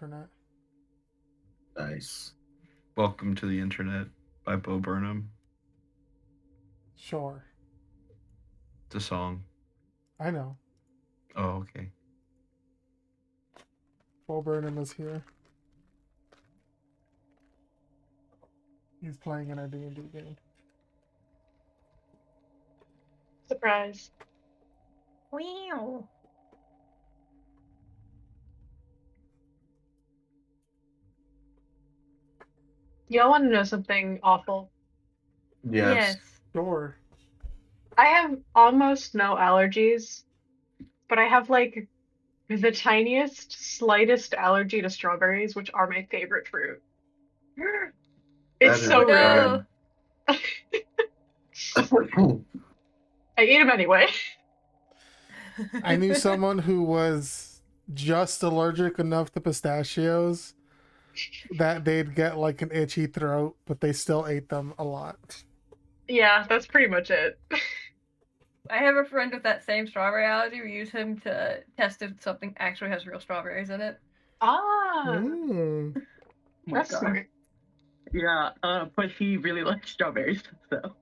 internet. Nice. Welcome to the Internet by Bo Burnham. Sure. It's a song. I know. Oh, okay. Bo Burnham is here. He's playing in our D&D game. Surprise. Wow. Y'all want to know something awful? Yes. Sure. I have almost no allergies, but I have like the tiniest, slightest allergy to strawberries, which are my favorite fruit. It's That is so No. rude. I eat them anyway. I knew someone who was just allergic enough to pistachios that they'd get like an itchy throat, but they still ate them a lot. Yeah, that's pretty much it. I have a friend with that same strawberry allergy. We use him to test if something actually has real strawberries in it. Ah, Mm. my that's God. smart. Yeah, but he really likes strawberries, so.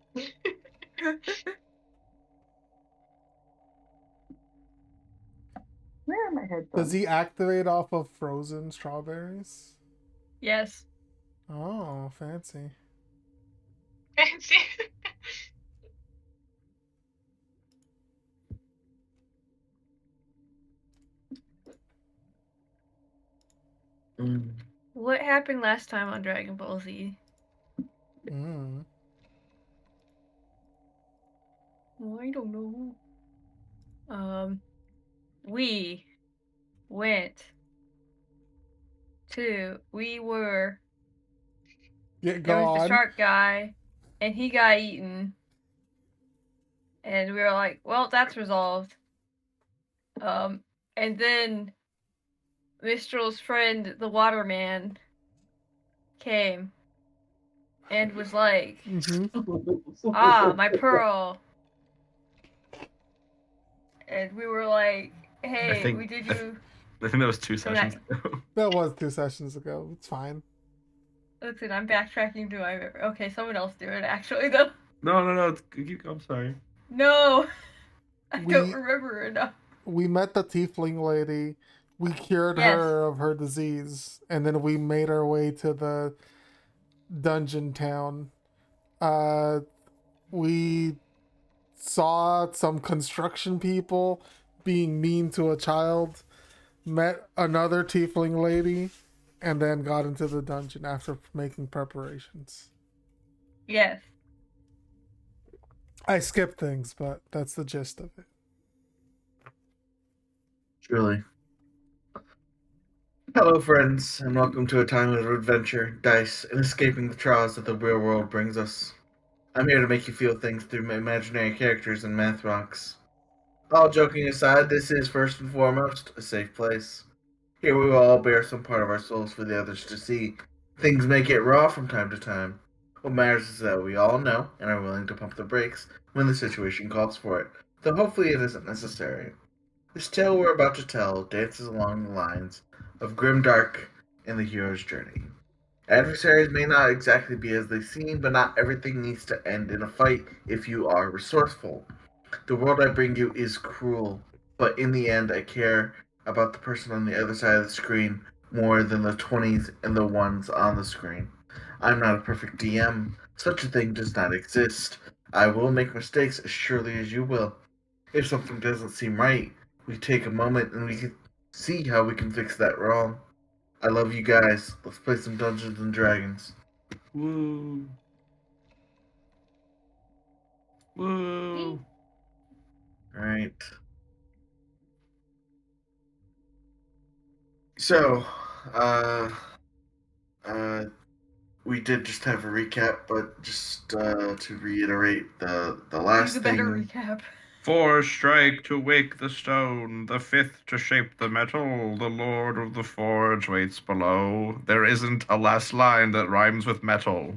Where are my headphones? Does he activate off of frozen strawberries? Yes. Oh, fancy. Fancy. What happened last time on Dragon Ball Z? Mm. I don't know. We went to. We were. Get There was the gone. shark guy, and he got eaten. And we were like, well, that's resolved. And then Mistral's friend, the waterman, came and was like, ah, my pearl. And we were like, hey, think- we did I you. I think that was 2 sessions ago. That was 2 sessions ago. It's fine. Listen, I'm backtracking to my. Okay, someone else do it, actually, though. No. I'm sorry. No! I We- don't remember enough. We met the tiefling lady. We cured Yes. her of her disease, and then we made our way to the dungeon town. We saw some construction people being mean to a child, met another tiefling lady, and then got into the dungeon after making preparations. Yes. I skipped things, but that's the gist of it. Truly. Hello, friends, and welcome to a time of adventure, dice, and escaping the trials that the real world brings us. I'm here to make you feel things through my imaginary characters and math rocks. All joking aside, this is first and foremost a safe place. Here we will all bear some part of our souls for the others to see. Things may get raw from time to time. What matters is that we all know and are willing to pump the brakes when the situation calls for it, though hopefully it isn't necessary. This tale we're about to tell dances along the lines of grimdark and the hero's journey. Adversaries may not exactly be as they seem, but not everything needs to end in a fight if you are resourceful. The world I bring you is cruel, but in the end I care about the person on the other side of the screen more than the 20s and the ones on the screen. I'm not a perfect DM. Such a thing does not exist. I will make mistakes as surely as you will. If something doesn't seem right, we take a moment and we can see how we can fix that wrong. I love you guys. Let's play some Dungeons and Dragons. Woo. Woo. Alright. So, we did just have a recap, but just to reiterate the last Use a better thing. recap. 4 strike to wake the stone, the 5th to shape the metal, the Lord of the Forge waits below. There isn't a last line that rhymes with metal.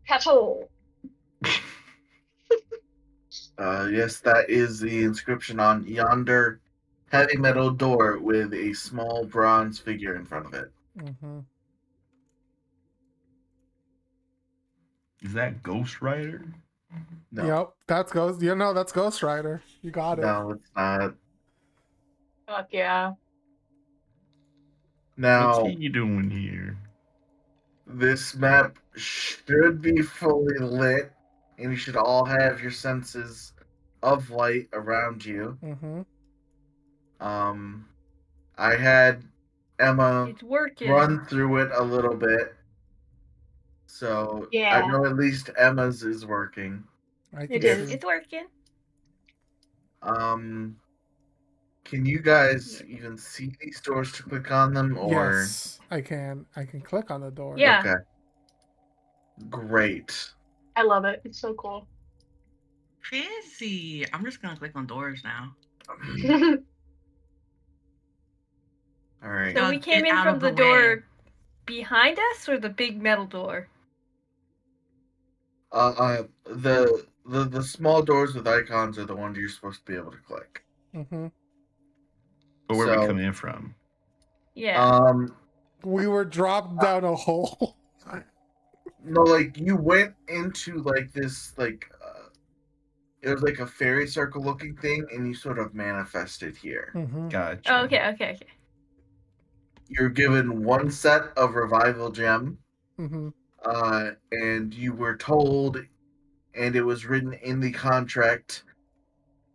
Petal. Yes, that is the inscription on yonder heavy metal door with a small bronze figure in front of it. Mm-hmm. Is that Ghost Rider? No, Yep, that's Ghost. You know, that's Ghost Rider. You got it. no, it's not. Fuck yeah. Now, What's he doing here? this map should be fully lit, and you should all have your senses of light around you. Mm-hmm. I had Emma It's working. run through it a little bit, so I Yeah. know at least Emma's is working. I It can is. see. It's working. Can you guys even see these doors to click on them, or Yes, I can. I can click on the door. Yeah. okay, great. I love it. It's so cool. Fancy. I'm just gonna click on doors now. All right. So we Get came in out from of the the door way. behind us or the big metal door? The small doors with icons are the ones you're supposed to be able to click. Mm-hmm. But where are we So- coming in from? Yeah. We were dropped down a hole. No, like you went into like this it was like a fairy circle looking thing, and you sort of manifested here. Mm-hmm. Gotcha. Oh, okay. You're given one set of revival gem, Mm-hmm. and you were told, and it was written in the contract,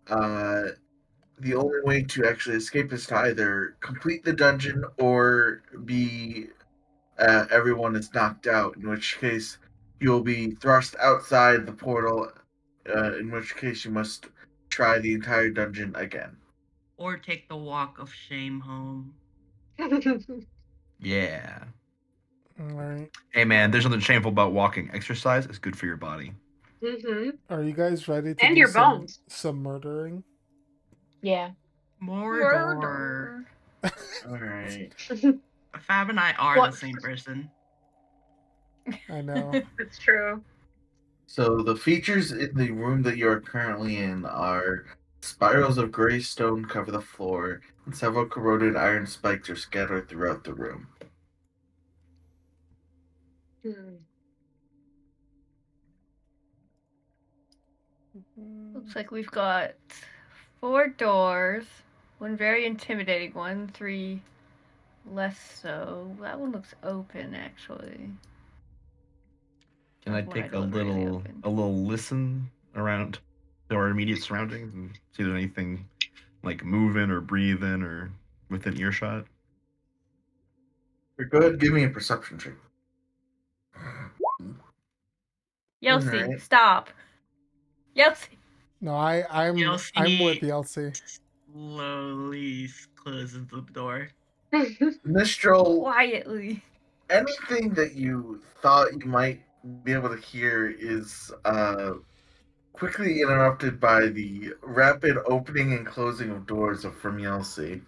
the only way to actually escape is to either complete the dungeon or be everyone is knocked out, in which case you'll be thrust outside the portal, in which case you must try the entire dungeon again. Or take the walk of shame home. Yeah. All right. Hey man, there's nothing shameful about walking. Exercise is good for your body. Mm-hmm. Are you guys ready to And do your bones. some murdering? Yeah. Mordor. Alright. Fab and I are What? the same person. I know. It's true. So the features in the room that you are currently in are spirals of gray stone cover the floor, and several corroded iron spikes are scattered throughout the room. Hmm. Looks like we've got 4 doors. One very intimidating one, 3 less so. That one looks open, actually. Can I That one take a don't really little open. listen around to our immediate surroundings and see if there's anything like moving or breathing or within earshot? Go ahead, give me a perception check. Yelsey, Alright. stop. Yelsey. No, I'm Yelsey with Yelsey. slowly closes the door. Mistral, Quietly. anything that you thought you might be able to hear is quickly interrupted by the rapid opening and closing of doors from Yelsey.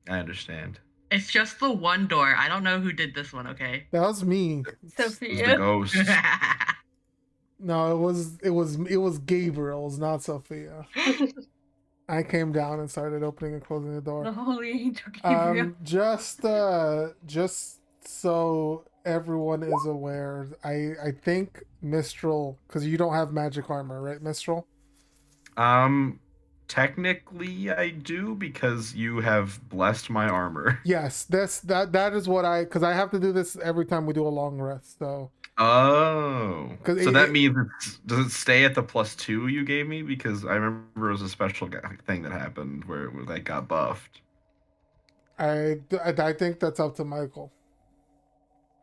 I understand. It's just the one door. I don't know who did this one, okay? That was me. It's the Sophia. ghost. No, it was Gabriel. It was not Sophia. I came down and started opening and closing the door. The holy angel Gabriel. Just so everyone is aware, I think Mistral, because you don't have magic armor, right, Mistral? Technically I do because you have blessed my armor. Yes, that is what because I have to do this every time we do a long rest. So Oh. 'Cause So it- that means does it stay at the +2 you gave me? Because I remember it was a special thing that happened where it like got buffed. I think that's up to Michael.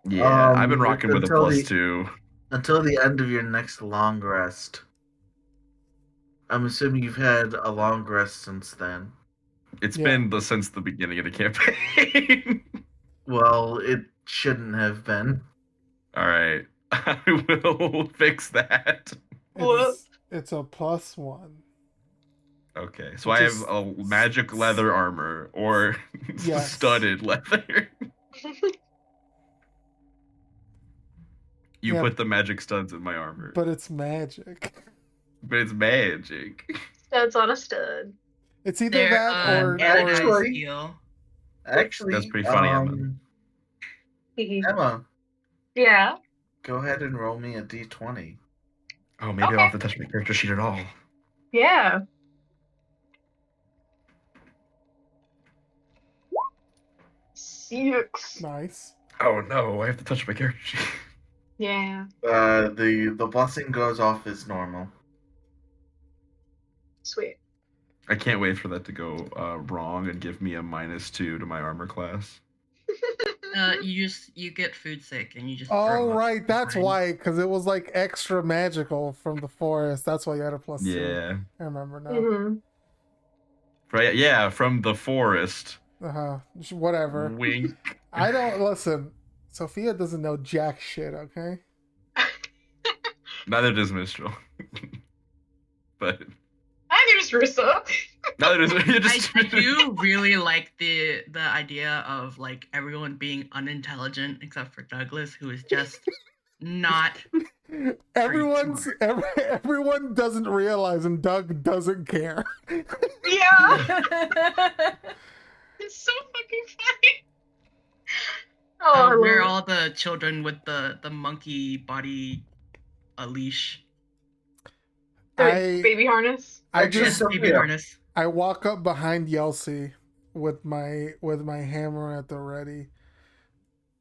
Yeah, I've been rocking with a until the- +2. Until the end of your next long rest. I'm assuming you've had a long rest since then. It's Yeah. been since the beginning of the campaign. Well, it shouldn't have been. All right, I will fix that. It's a +1. Okay, so I have a magic leather armor or Yes. studded leather. You Yeah. put the magic studs in my armor, But it's magic. but it's magic. Studs on a stud. It's either that or actually- skill. Actually, That's pretty funny, Emma. Emma, Yeah. go ahead and roll me a d20. Oh, maybe Okay. I'll have to touch my character sheet at all. Yeah. Six. nice. Oh no, I have to touch my character sheet. Yeah. The blessing goes off as normal. Sweet. I can't wait for that to go wrong and give me a -2 to my armor class. You get food sick and you just. Oh throw up. right, that's Fine. why, because it was like extra magical from the forest. That's why you had a +2. Yeah. I remember now. Mm-hmm. Right, yeah, from the forest. Whatever. Wink. I don't listen. Sophia doesn't know jack shit. Okay. Neither does Mistral. But I just Rissa. neither does you I do really like the idea of like everyone being unintelligent except for Douglas, who is just not. Everyone doesn't realize, and Doug doesn't care. Yeah. It's so fucking funny. Oh, I Where are love all the children with the monkey body leash? the baby harness. I Actually, just Yes, baby Sophia. harness. I walk up behind Yelsey with my hammer at the ready.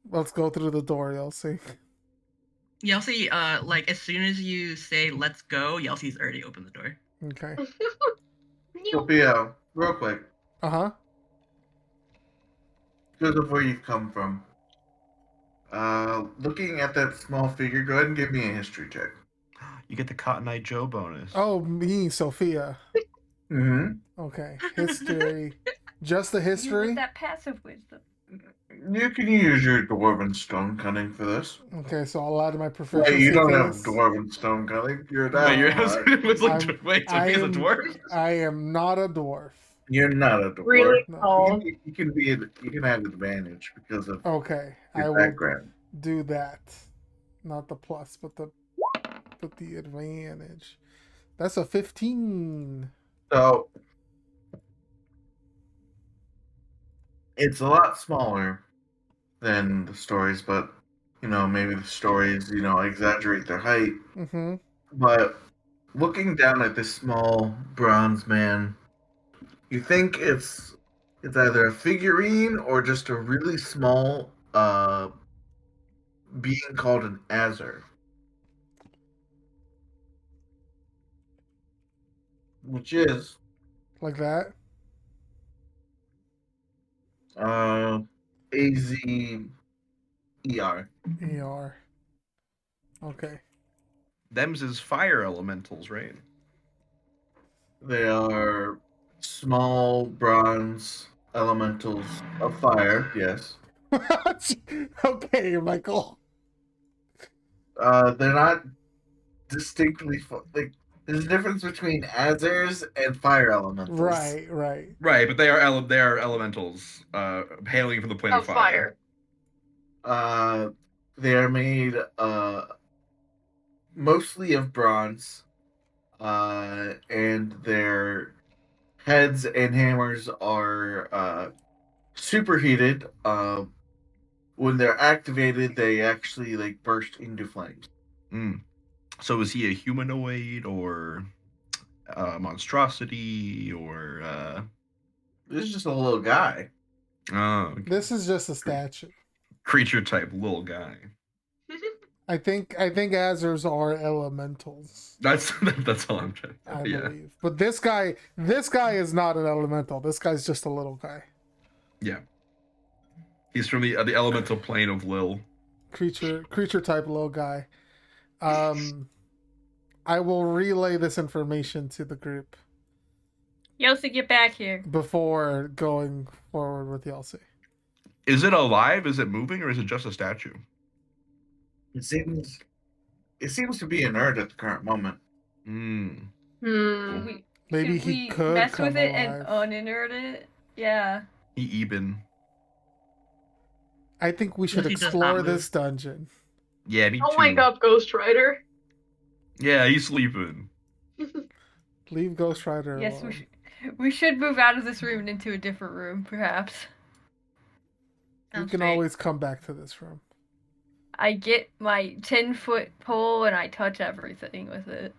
Let's go through the door, Yelsey. Yelsey, like as soon as you say "let's go," Yelsey's already opened the door. Okay. Sophia, real quick, Uh-huh. because of where you've come from. Looking at that small figure, go ahead and give me a history check. You get the Cotton Eye Joe bonus. Oh, me, Sophia. Mm-hmm. Okay. History. Just the history? With that passive wisdom. You can use your dwarven stone cutting for this. Okay, so I'll add my proficiency. Wait, you don't for have this. dwarven stone cutting. You're Wait, not. your house was like I'm- wait, I Sophia's a am- dwarf? I am not a dwarf. You're not a dwarf. Really No. tall. You can have advantage because of Okay, I your will background. do that. Not the plus, but the advantage. That's a 15. So it's a lot smaller than the stories, but maybe the stories exaggerate their height. Mm-hmm. But looking down at this small bronze man, you think it's either a figurine or just a really small being called an Aberr. Which is Like that? AZER. ER. Okay. Them's is fire elementals, right? They are small bronze elementals of fire, yes. Okay, Michael. They're not distinctly like there's a difference between Azers and fire elementals. Right. Right, but they are elementals, hailing from the plane Of of fire. fire. They are made mostly of bronze, and their heads and hammers are superheated. When they're activated, they actually like burst into flames. Mm. So is he a humanoid or a monstrosity or This is just a little guy. okay. This is just a statue. Creature type little guy? I think Azers are elementals. That's all I'm trying. I Yeah, believe. But this guy is not an elemental. This guy's just a little guy. yeah. He's from the elemental plane of Lil. Creature type little guy. I will relay this information to the group Yossi, get back here. before going forward with Yelsey. Is it alive? Is it moving, or is it just a statue? It seems to be inert at the current moment. Hmm. Hmm. Maybe Should he we could mess come with it alive. and uninert it. Yeah. He even. I think we should He does not explore move. this dungeon. Yeah, me too. Don't wake up, Ghost Rider. Yeah, he's sleeping. Leave Ghost Rider Yes, alone. We should move out of this room and into a different room, perhaps. We Sounds can great. always come back to this room. I get my 10-foot pole and I touch everything with it.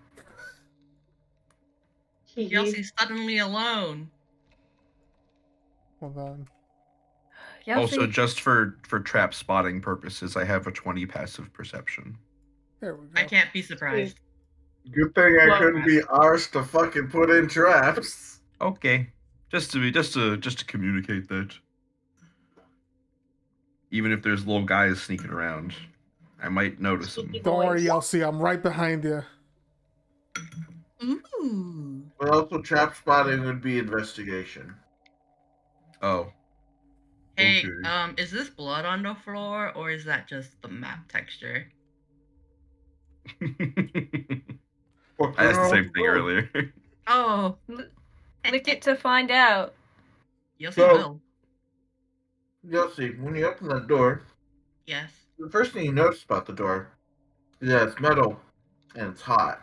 Yelsie's suddenly alone. Hold on. Also, Yelsey, just for trap spotting purposes, I have a 20 passive perception. There we go. I can't be surprised. Good thing I Well, couldn't be arsed to fucking put in traps. Okay, just to communicate that. Even if there's little guys sneaking around, I might notice them. Sneaky Don't worry, boys. Elsie. I'm right behind you. Ooh. But also, trap spotting would be investigation. Oh. Hey, Okay. is this blood on the floor or is that just the map texture? I asked the same thing earlier. Oh, lick it to find out. Yelsey So- will. Yossi, when you open that door, Yes. the first thing you notice about the door is that it's metal and it's hot.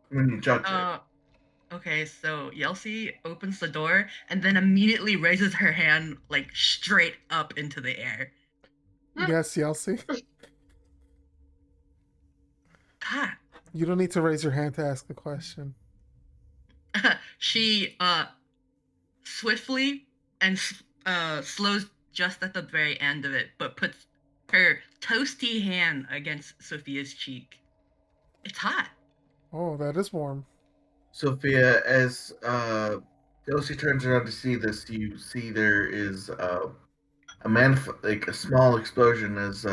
When you touch it. Okay, so Yelsey opens the door and then immediately raises her hand like straight up into the air. Yes, Elsie. God. You don't need to raise your hand to ask a question. She swiftly and slows just at the very end of it, but puts her toasty hand against Sophia's cheek. It's hot. Oh, that is warm. Sophia, as Yossi turns around to see this, you see there is a small explosion as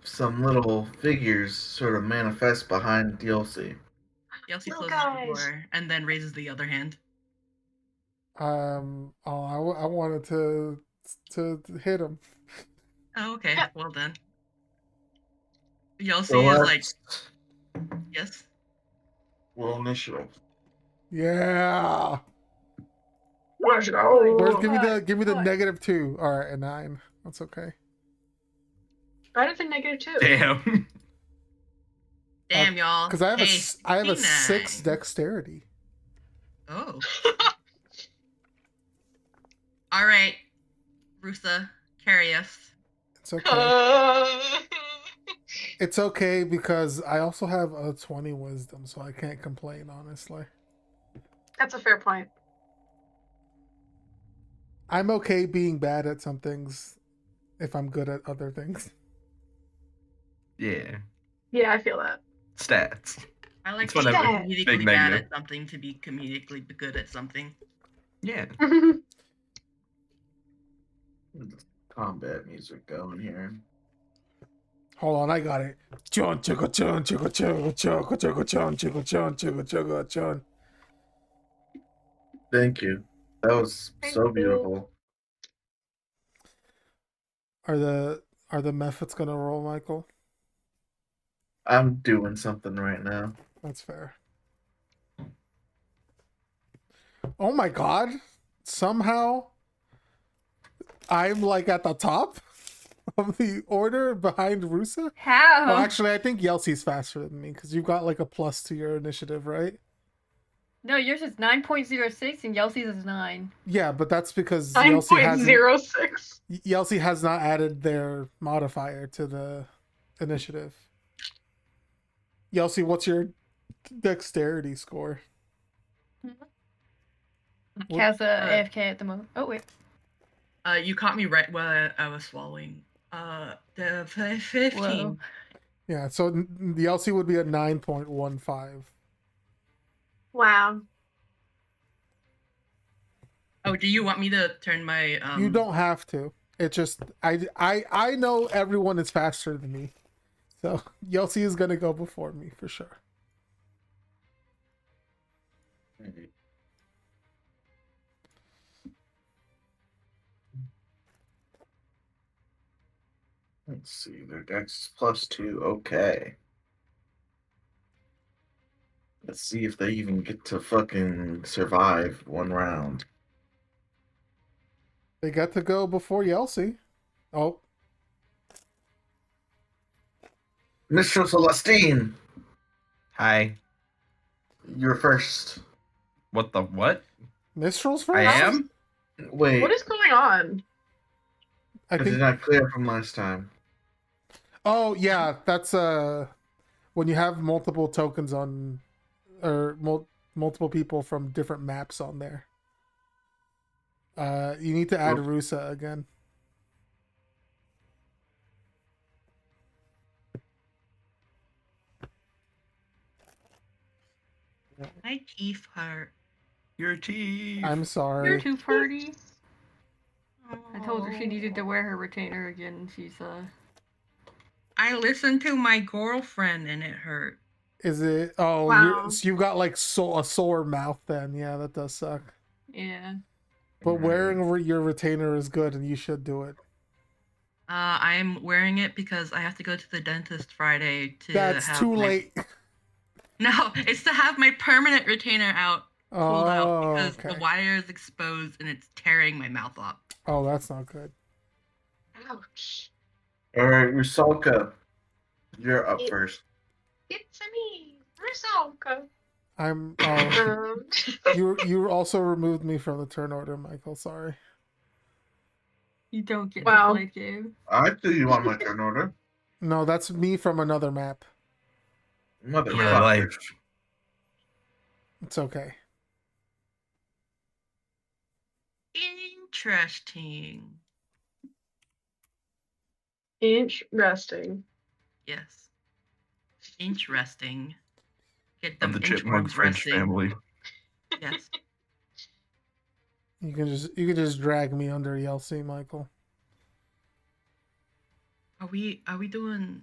some little figures sort of manifest behind Yossi. Yelsey Little closes guys. the door and then raises the other hand. I wanted to hit him. Oh, okay. Well then. Yelsey So is like, yes. roll initiative. Yeah. Let's go. Where's give me the What? -2. All right, a 9. That's okay. Better than -2. Damn. Damn, y'all. Because I have Hey, I have a 6 C9. dexterity. Oh. All right, Rusa, carry us. It's okay. It's okay because I also have a 20 wisdom, so I can't complain, honestly. That's a fair point. I'm okay being bad at some things if I'm good at other things. Yeah. Yeah, I feel that. Stats. I like It's being whatever. comedically Big bad negative. at something to be comedically good at something. Yeah. Combat music going here. Hold on, I got it. Chun chugga chun chugga chugga chugga chugga chun chugga chun chugga chugga chun. Thank you. That was Thank so you. beautiful. Are the methods gonna roll, Michael? I'm doing something right now. That's fair. Oh my god. Somehow I'm like at the top of the order behind Rusa. How? Well, actually, I think Yelsie's faster than me because you've got like a plus to your initiative, right? No, yours is 9.06 and Yelsey's is 9. Yeah, but that's because Yelsey 9.06. has not added their modifier to the initiative. Yelsey, what's your dexterity score? Kazza AFK at the moment. Oh, wait. You caught me right while I was swallowing. The 15. Whoa. Yeah, so the Yelsey would be a 9.15. Wow. Oh, do you want me to turn my You don't have to. It just I know everyone is faster than me. So Yelsey is gonna go before me for sure. Let's see. Their dex is +2. Okay. Let's see if they even get to fucking survive one round. They got to go before Yelsey. Oh, Mr. Celestine! Hi. You're first. What the what? Mistral's first? I am? Wait, What is going on? I is it think. not clear from last time? Oh yeah, that's when you have multiple tokens on, or multiple people from different maps on there. You need to add Well- Rusa again. My teeth hurt. Your teeth. I'm You're sorry. too party. I told her she needed to wear her retainer again. She's I listened to my girlfriend and it hurt. Is it? Oh, Wow. so you've got like a sore mouth. Then yeah, that does suck. yeah. But wearing your retainer is good, and you should do it. I'm wearing it because I have to go to the dentist Friday to That's have too my... late. No, it's to have my permanent retainer pulled out Oh, because okay. the wire is exposed and it's tearing my mouth off. Oh, that's not good. Ouch. Alright, Rusalka. You're up It- first. It's me, Rusalka. I'm. Oh, Um, you also removed me from the turn order, Michael. Sorry. You don't get Wow. to play game. I threw you on my turn order. No, that's me from another map. Your Motherfucker. life. It's okay. Interesting. interesting. Yes. Interesting. Get Of them the Chipmunk inchworms French resting. family. Yes. You can just drag me under Yelsey, Michael. Are we doing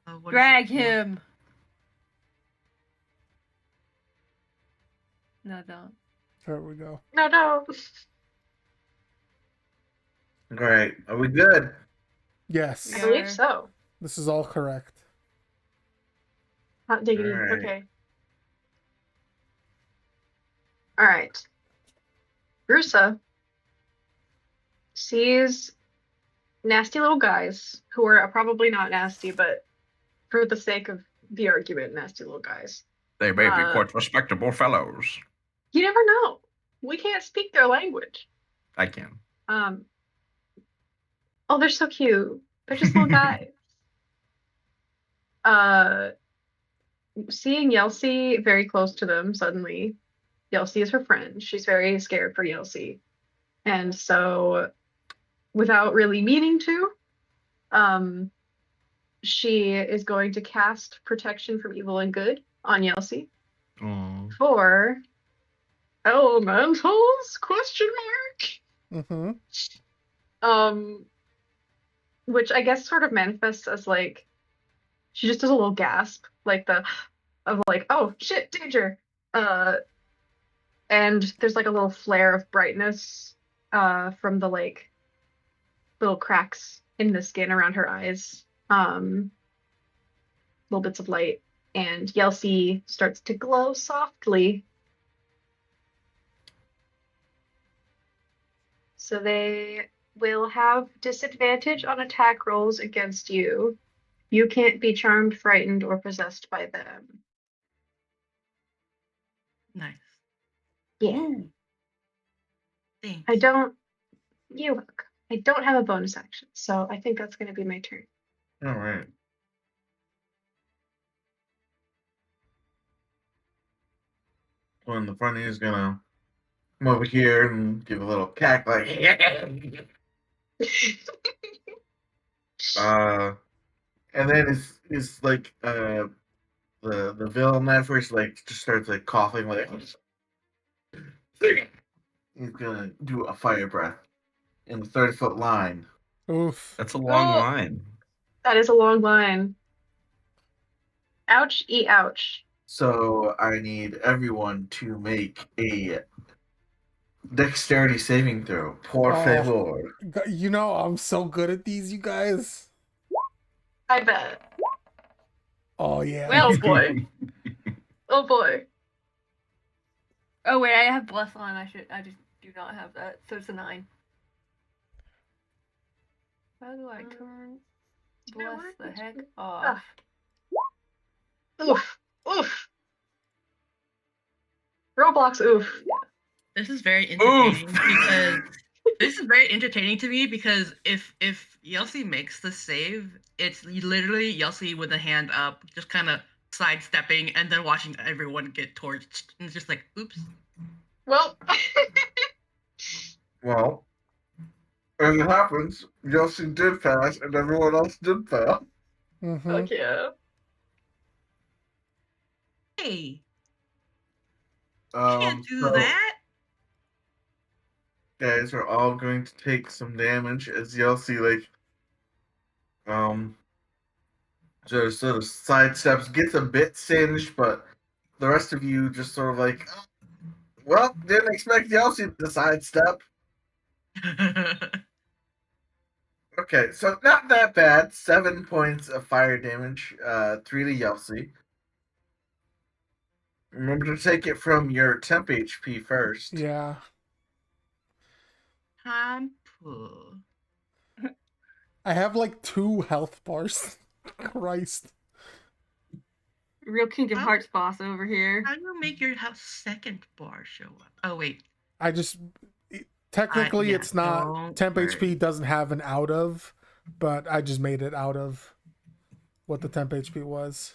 what is Drag it called? him. No, don't. There we go. No. Alright, are we good? Yes, I Yeah. believe so. this is all correct. Hot diggity. Alright. Okay. All right. Rusa sees nasty little guys who are probably not nasty, but for the sake of the argument, nasty little guys. They may be quite respectable fellows. You never know. We can't speak their language. I can. Oh, they're so cute. They're just little guys. Seeing Yelsey very close to them suddenly, Yelsey is her friend. She's very scared for Yelsey. And so, without really meaning to, she is going to cast Protection from Evil and Good on Yelsey Oh. for elementals? Question mark. Mm-hmm. Which I guess sort of manifests as like she just does a little gasp, like oh shit, danger. And there's like a little flare of brightness from the like little cracks in the skin around her eyes. Little bits of light, and Yelsey starts to glow softly. So they will have disadvantage on attack rolls against you. You can't be charmed, frightened, or possessed by them. Nice. Yeah. Thanks. You look. I don't have a bonus action, so I think that's going to be my turn. Alright. Well, the front is gonna come over here and give a little cack like and then it's like the villain at first like just starts like coughing like he's gonna do a fire breath in the 30-foot line. Oof. That's a long Oh. line. That is a long line. Ouch, ouch. So I need everyone to make a dexterity saving throw. Por Oh. favor. You know I'm so good at these, you guys. I bet. Oh yeah. Well, boy. Oh boy. Oh wait, I have bless on. I just do not have that. So it's a 9. How do I turn bless the heck off? Oof. Oof. Roblox, oof. This is very entertaining Oof. because this is very entertaining to me because if Yelsey makes the save, it's literally Yelsey with a hand up, just kind of sidestepping and then watching everyone get torched. And it's just like, oops. Well, Well, as it happens, Yossi did pass and everyone else did fail. Mm-hmm. fuck yeah. Hey, can't do that. Guys are all going to take some damage as Yelsey just sort of sidesteps, gets a bit singed, but the rest of you just sort of like, well, didn't expect Yelsey to sidestep. Okay, so not that bad. 7 points of fire damage, 3 to Yelsey. Remember to take it from your temp HP first. Yeah. Shampoo. I have like 2 health bars. Christ. Real Kingdom How- Hearts boss over here. How do you make your second bar show up? Oh wait, I just technically yeah, it's not don't temp worry. HP doesn't have an out of, but I just made it out of what the temp HP was.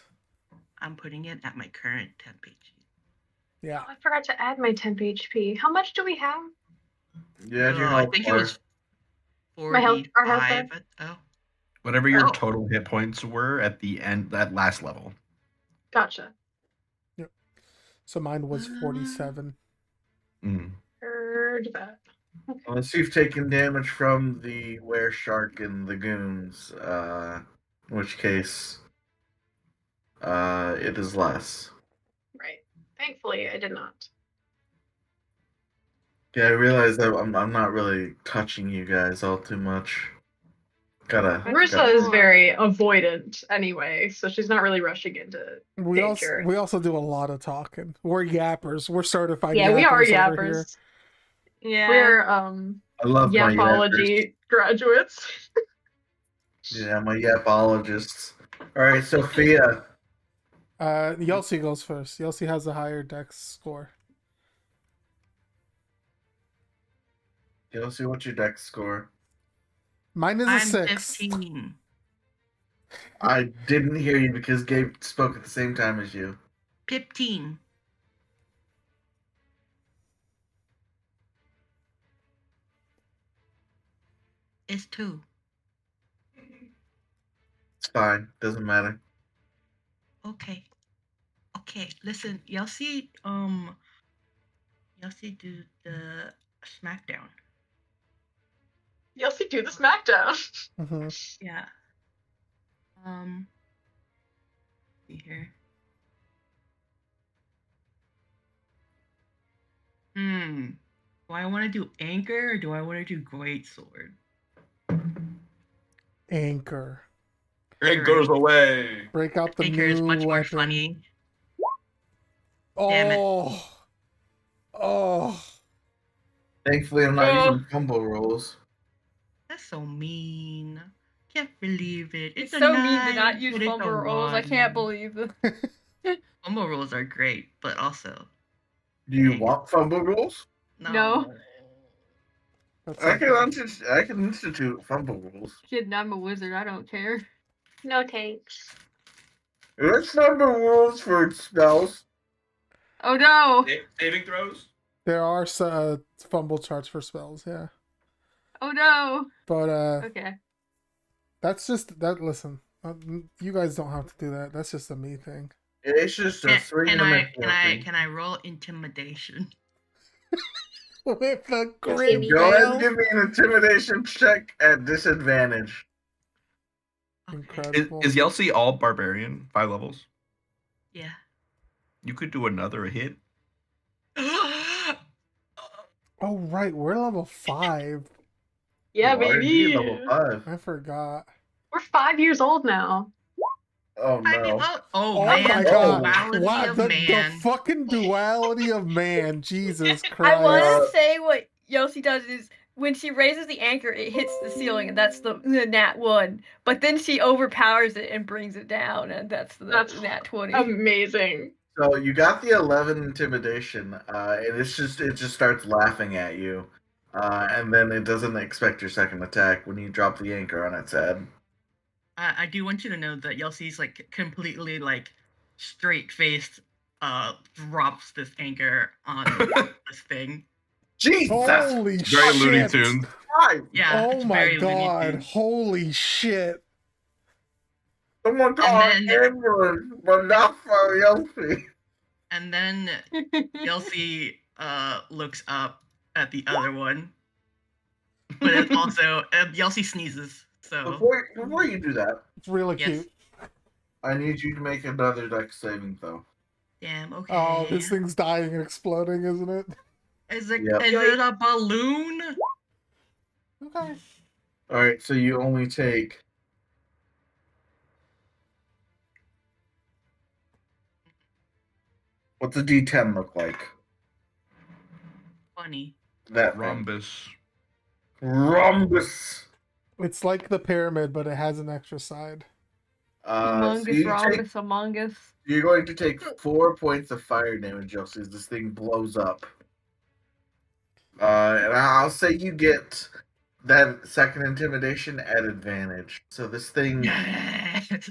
I'm putting it at my current temp HP. Yeah. I forgot to add my temp HP. How much do we have? Yeah, your I health think bar. it was My health- our health 45. Oh, Whatever your Oh. total hit points were at the end, that last level. Gotcha. So mine was 47. Mm. Heard that. Unless you've taken damage from the were shark and the goons, in which case, it is less. Right. Thankfully, I did not. Yeah, I realize that I'm not really touching you guys all too much. Gotta. Marissa is very avoidant anyway, so she's not really rushing into danger. We also do a lot of talking. We're yappers. We're certified Yeah, we are yappers over here. yappers. Yeah. We're I love my yappers. yapology graduates. Yeah, my yapologists. All right, Sophia. Yelsey goes first. Yelsey has a higher dex score. Let's see what's your dex score. Mine is a I'm 6. 15. I didn't hear you because Gabe spoke at the same time as you. 15. It's 2. It's fine. Doesn't matter. Okay. Okay, listen, y'all see do the SmackDown. You'll see do the SmackDown. Mm-hmm. Yeah. See here. Do I want to do Anchor or do I want to do Greatsword? Anchor. It goes away. Break out the Anchor new is much more weapon. funny. Damn it. Oh. Thankfully, I'm not Oh. using fumble rolls. That's so mean. Can't believe it. It's a so mean to 9, not use but it's a fumble rolls. I can't 1. believe it. Fumble rolls are great, but also Do you Dang. want fumble rolls? No. That's I okay. can institute fumble rules. Kid, I'm a wizard. I don't care. No thanks. Let's fumble rules for spells. Oh no! Saving throws? There are fumble charts for spells, yeah. Oh no! But Okay. that's just that. Listen, you guys don't have to do that. That's just a me thing. It's just a Can I roll intimidation? With a great Go ahead and fail. give me an intimidation check at disadvantage. Okay. Incredible. Is Yelsey all barbarian? 5 levels? Yeah. You could do another hit. Oh right, we're level 5. Yeah, You are baby. indeed level 5. I forgot. We're 5 years old now. Oh no. Oh my man, God. duality Wow, of the man. fucking duality of man. Jesus I Christ. want to say what Yossi does is when she raises the anchor, it hits the ceiling, and that's the nat 1. But then she overpowers it and brings it down, and that's the That's nat 20. Amazing. So you got the 11 intimidation, and it just starts laughing at you, and then it doesn't expect your second attack when you drop the anchor on its head. I do want you to know that Yelsey's like completely like straight faced drops this anchor on this thing. Jesus! Holy Very Looney shit! Tunes. Christ! Yeah, Oh it's my very Looney god! Tunes. Holy shit! Someone call an then- ambulance, but not for Yelsey. And then Yelsey looks up at the other one. But it's also Yelsey sneezes. So Before you do that, It's really yes. cute. I need you to make another dex saving throw. Damn, okay. Oh, this thing's dying and exploding, isn't it? Is it Yep. is it a balloon? Okay. Alright, so you only take... What's a D10 look like? Funny. That thing. Rhombus. Rhombus! It's like the pyramid, but it has an extra side. Among So Us, you Rhombus, Among Us. you're going to take 4 points of fire damage, Josie, as this thing blows up. And I'll say you get that second intimidation at advantage. So this thing, Yes.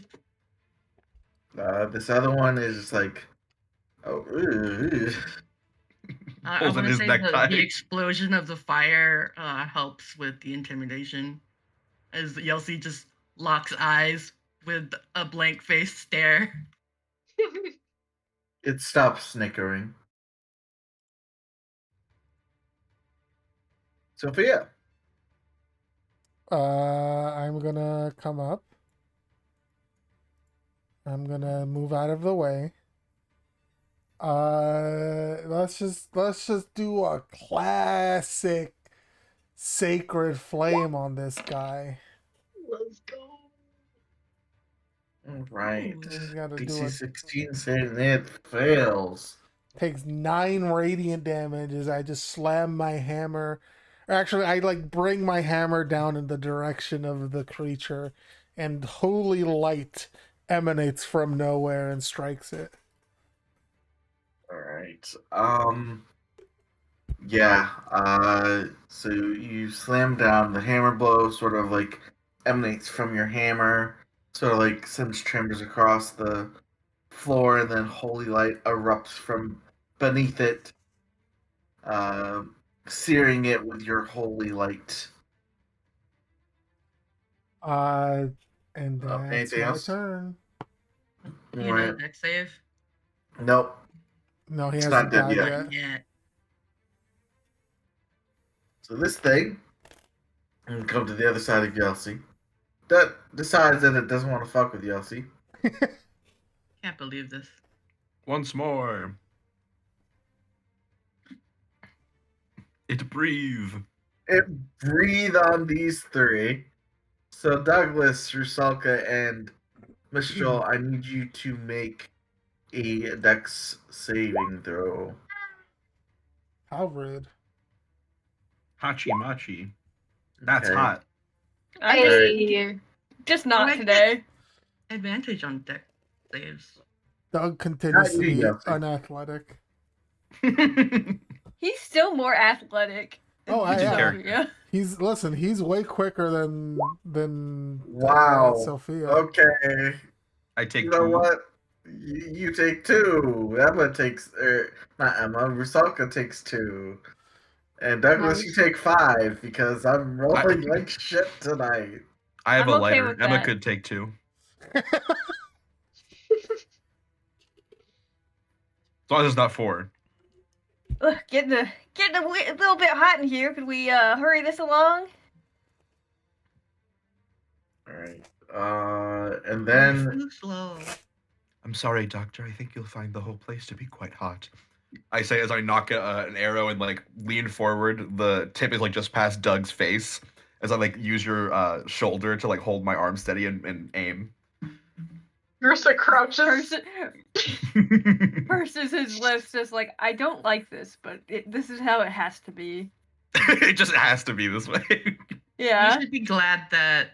this other one is just like, oh, I Pulls in want to his say necktie. the explosion of the fire helps with the intimidation, as Yelsey just locks eyes with a blank face stare. it stops snickering. Sophia. I'm gonna come up. I'm gonna move out of the way. Let's just do a classic sacred flame on this guy. Let's go. All right. You gotta do DC it. 16 saying it fails. Takes 9 radiant damage as I just slam my hammer. Actually, I like bring my hammer down in the direction of the creature, and holy light emanates from nowhere and strikes it. All right. Yeah. So you slam down. The hammer blow sort of like emanates from your hammer, sort of like sends tremors across the floor, and then holy light erupts from beneath it, searing it with your holy light. And Oh, that's anything my else? turn. You All right. know, dex save. Nope. No, he It's hasn't not dead died yet. yet. Yeah. So this thing, and come to the other side of Yelsey, that decides that it doesn't want to fuck with Yelsey. Can't believe this. Once more. It breathe. It breathe on these 3. So Douglas, Rusalka, and Mistral, I need you to make a dex saving throw. How rude. Hachi machi. That's Okay. hot. I'm Hey. just not Alright. today. Advantage on dex saves. Doug continues to you, be Yelsey. unathletic. He's still more athletic. than Oh, I Sophia. am. He's way quicker than Wow. Sophia. Okay. I take You know 2. what? You take 2. Emma takes, not Emma, Rusalka takes 2. And Douglas, Nice. you take 5 because I'm rolling like shit tonight. I have I'm a okay lighter. with Emma that. could take 2. As long as it's not 4. Ugh, getting a little bit hot in here. Could we hurry this along? Alright. And then Too slow. I'm sorry, Doctor. I think you'll find the whole place to be quite hot. I say as I knock an arrow and like lean forward. The tip is like just past Doug's face. As I like use your shoulder to like hold my arm steady and aim. Ursa crouches. Purses his lips, just like, I don't like this, but this is how it has to be. It just has to be this way. Yeah. You should be glad that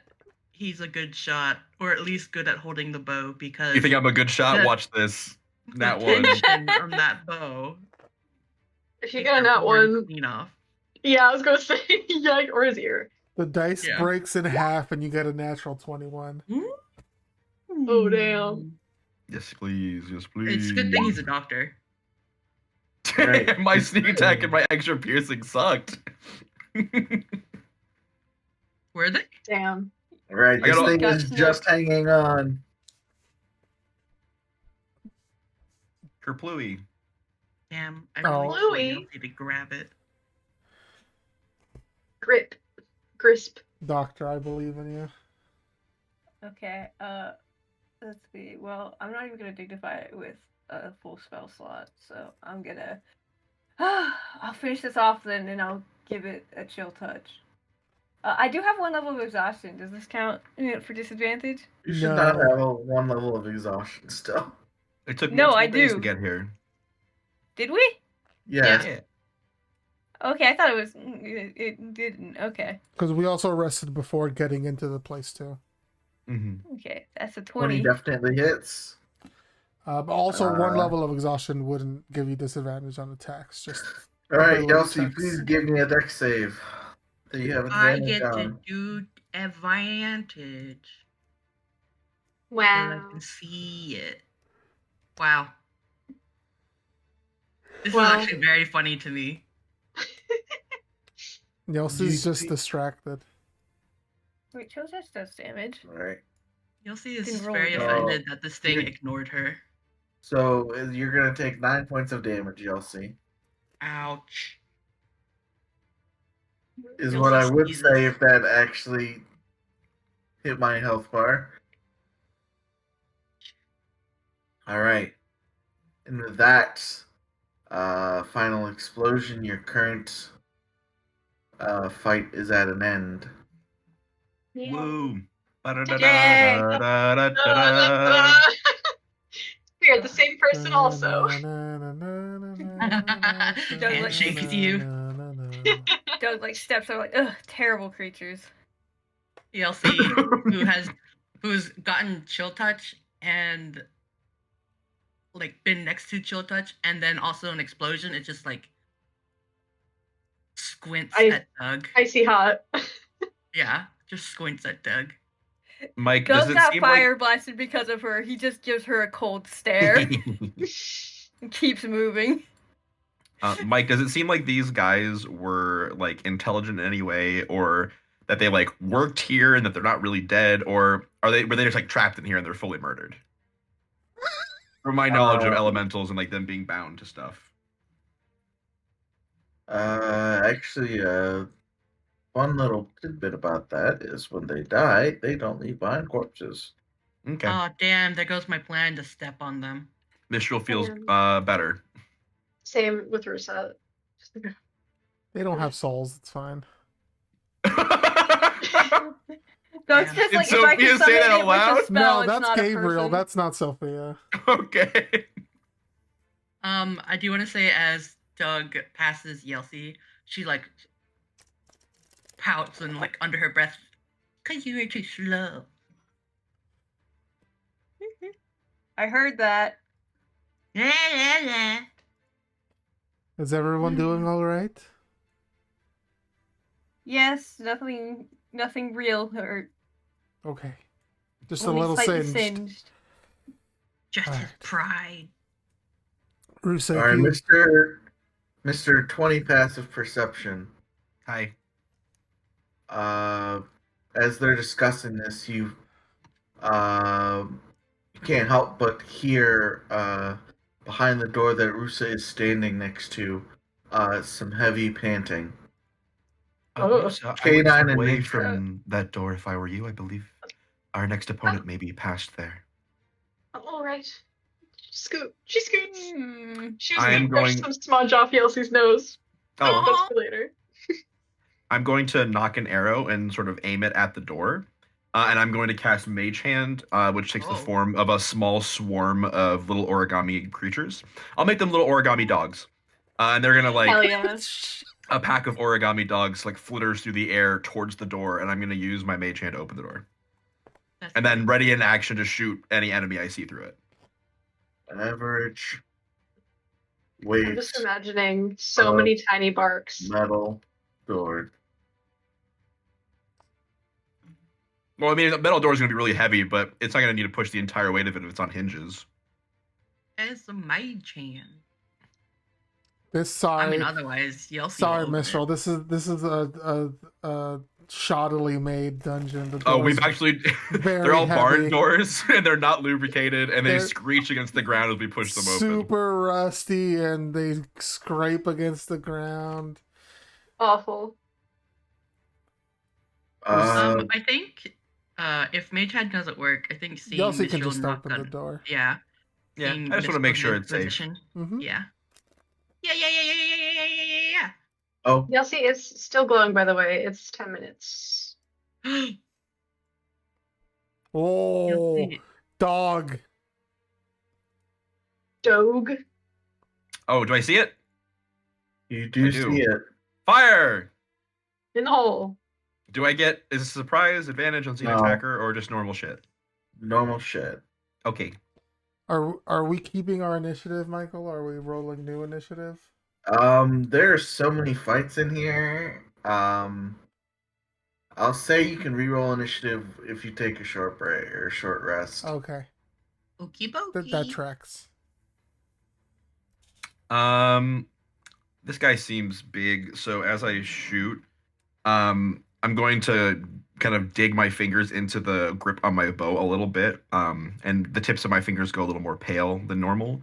he's a good shot, or at least good at holding the bow, because You think I'm a good shot? Yeah. Watch this. That the one. tension on that bow. If you Makes get a your nat horn one, clean off. yeah, I was gonna say, yeah, or his ear. The dice Yeah. breaks in half and you get a natural 21. Oh, damn. Yes, please. Yes, please. It's a good thing he's a doctor. Right. My sneak attack and my extra piercing sucked. Were they? Damn. Right, I this gotta- thing is just hanging on. Kerplooey. Damn, I Oh. really want Louis. Yelty to grab it. Grip. Grisp. Doctor, I believe in you. Okay, let's see. Well, I'm not even gonna dignify it with a full spell slot, so I'm gonna. I'll finish this off then, and I'll give it a chill touch. I do have one level of exhaustion. Does this count for disadvantage? You should No. not have one level of exhaustion still. It took No, multiple I days do. to get here. Did we? Yeah. Yeah. Okay, I thought it was. It didn't. Okay. Because we also rested before getting into the place, too. Mm-hmm. Okay, that's a 20 20. definitely hits. But also, one Uh, level of exhaustion wouldn't give you disadvantage on attacks. Just Alright, ability Yelsey, checks. please give me a dex save. That you have I advantage get to on. do advantage. So I Wow. can see it. Wow. This Wow. is actually very funny to me. Yelsey's You just see- distracted. Wait, Chosas does damage. Alright. Yelty is Didn't roll very it. offended that this thing You're- ignored her. So you're gonna take 9 points of damage, Yelsey. Ouch. Is Yelsey what I would sneezes. say if that actually hit my health bar. Alright. And with that final explosion, your current fight is at an end. Yeah. Woo. Yay. Ba-da-da-da-da-da-da-da. We are the same person also. And shakes you. Doug like steps are like, ugh, terrible creatures. Yelty, who's gotten chill touch and like been next to chill touch and then also an explosion, it just like squints at Doug. Icy hot. Yeah, just squints at Doug. Mike, Doug does it got seem fire blasted because of her. He just gives her a cold stare like... and keeps moving. Mike, does it seem like these guys were like intelligent in any way, or that they like worked here and that they're not really dead, or were they just like trapped in here and they're fully murdered? From my knowledge of elementals and like them being bound to stuff. Actually, one little tidbit about that is when they die, they don't leave behind corpses. Okay. Oh damn, there goes my plan to step on them. Mistral feels Yeah. better. Same with Rusa. They don't have souls. It's fine. Doug's Yeah. just Did like, if I Sophia can say summon that out it with loud? a spell, No, it's that's not a Gabriel. person. That's not Sophia. Okay. I do want to say as Doug passes Yelty, she like pouts and like under her breath, "'Cause you were too slow." I heard that. La, la, la. Is everyone doing all right? Yes, nothing real hurt. Okay. Just a Only little slightly singed. Just his Alright. pride. Rusa, All right, you- Mr. 20 passive perception. Hi. As they're discussing this, you can't help but hear behind the door that Rusa is standing next to some heavy panting. Musa, I would K9 step and away nature. from that door if I were you. I believe our next opponent may be past there. All right. Scoot. She scoots. She was I am gonna brush going- some smudge off Yelsey's nose. Oh, That's for later. I'm going to knock an arrow and sort of aim it at the door. And I'm going to cast Mage Hand, which takes the Oh. form of a small swarm of little origami creatures. I'll make them little origami dogs. And they're going to like... Hell yeah. A pack of origami dogs like flitters through the air towards the door, and I'm going to use my Mage Hand to open the door. That's And then ready in action to shoot any enemy I see through it. Average I'm weight just imagining so many tiny barks. metal door. Well, I mean, the metal door is going to be really heavy, but it's not going to need to push the entire weight of it if it's on hinges. It's a mage hand. This I mean, sorry, otherwise, Yeltsin sorry, will Mistral. open This is a shoddily made dungeon. The Oh, doors we've are actually. very They're all barn heavy. doors, and they're not lubricated, and they They're screech against the ground as we push them open. super rusty, and they scrape against the ground. Awful. I think if Mage Hand doesn't work, I think seeing Yeltsin can Mistral just knock open on the door. Yeah. Yeah, seeing I just want to make Mistral sure in it's safe. position. Mm-hmm. Yeah. Yeah. Oh, Yeltsin is still glowing, by the way. It's 10 minutes. Oh, Yeltsin- dog. Dogue. Oh, do I see it? you I do do. see it. Fire! In the hole. Do I get is it surprise, advantage on seeing No. attacker, or just normal shit? Normal shit. Okay. Are we keeping our initiative, Michael? Are we rolling new initiative? There are so many fights in here. I'll say you can reroll initiative if you take a short break or a short rest. Okay, Okie dokie. that tracks. This guy seems big, so as I shoot, I'm going to kind of dig my fingers into the grip on my bow a little bit, and the tips of my fingers go a little more pale than normal.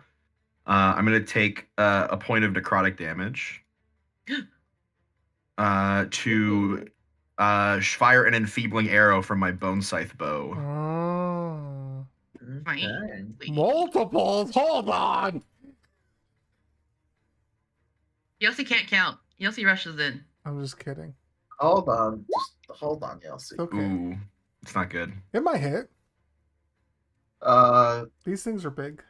I'm going to take a point of necrotic damage to fire an enfeebling arrow from my bone scythe bow. Oh, Okay. multiples. Hold on. Yeltsin can't count. Yeltsin rushes in. I'm just kidding. Hold on. Just hold on, Yeltsin. Okay, Ooh, it's not good. it might hit. Uh, These things are big.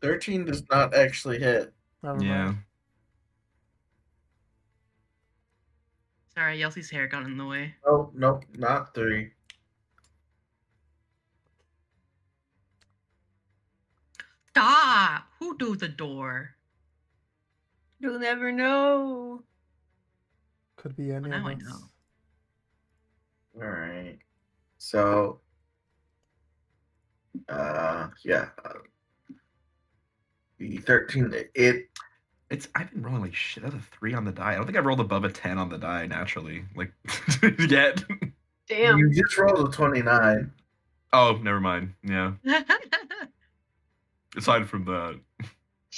13 does not actually hit. Never Yeah. mind. Sorry, Yeltsin's hair got in the way. Oh, nope, not 3. Stop! Who do the door? You'll never know. Could be any Well, of now I us. know. Alright. So, yeah. The 13, I've been rolling like shit. That's a 3 on the die. I don't think I've rolled above a 10 on the die naturally. Like yet. Damn. you just rolled a 29. Oh, never mind. Yeah. Aside from that.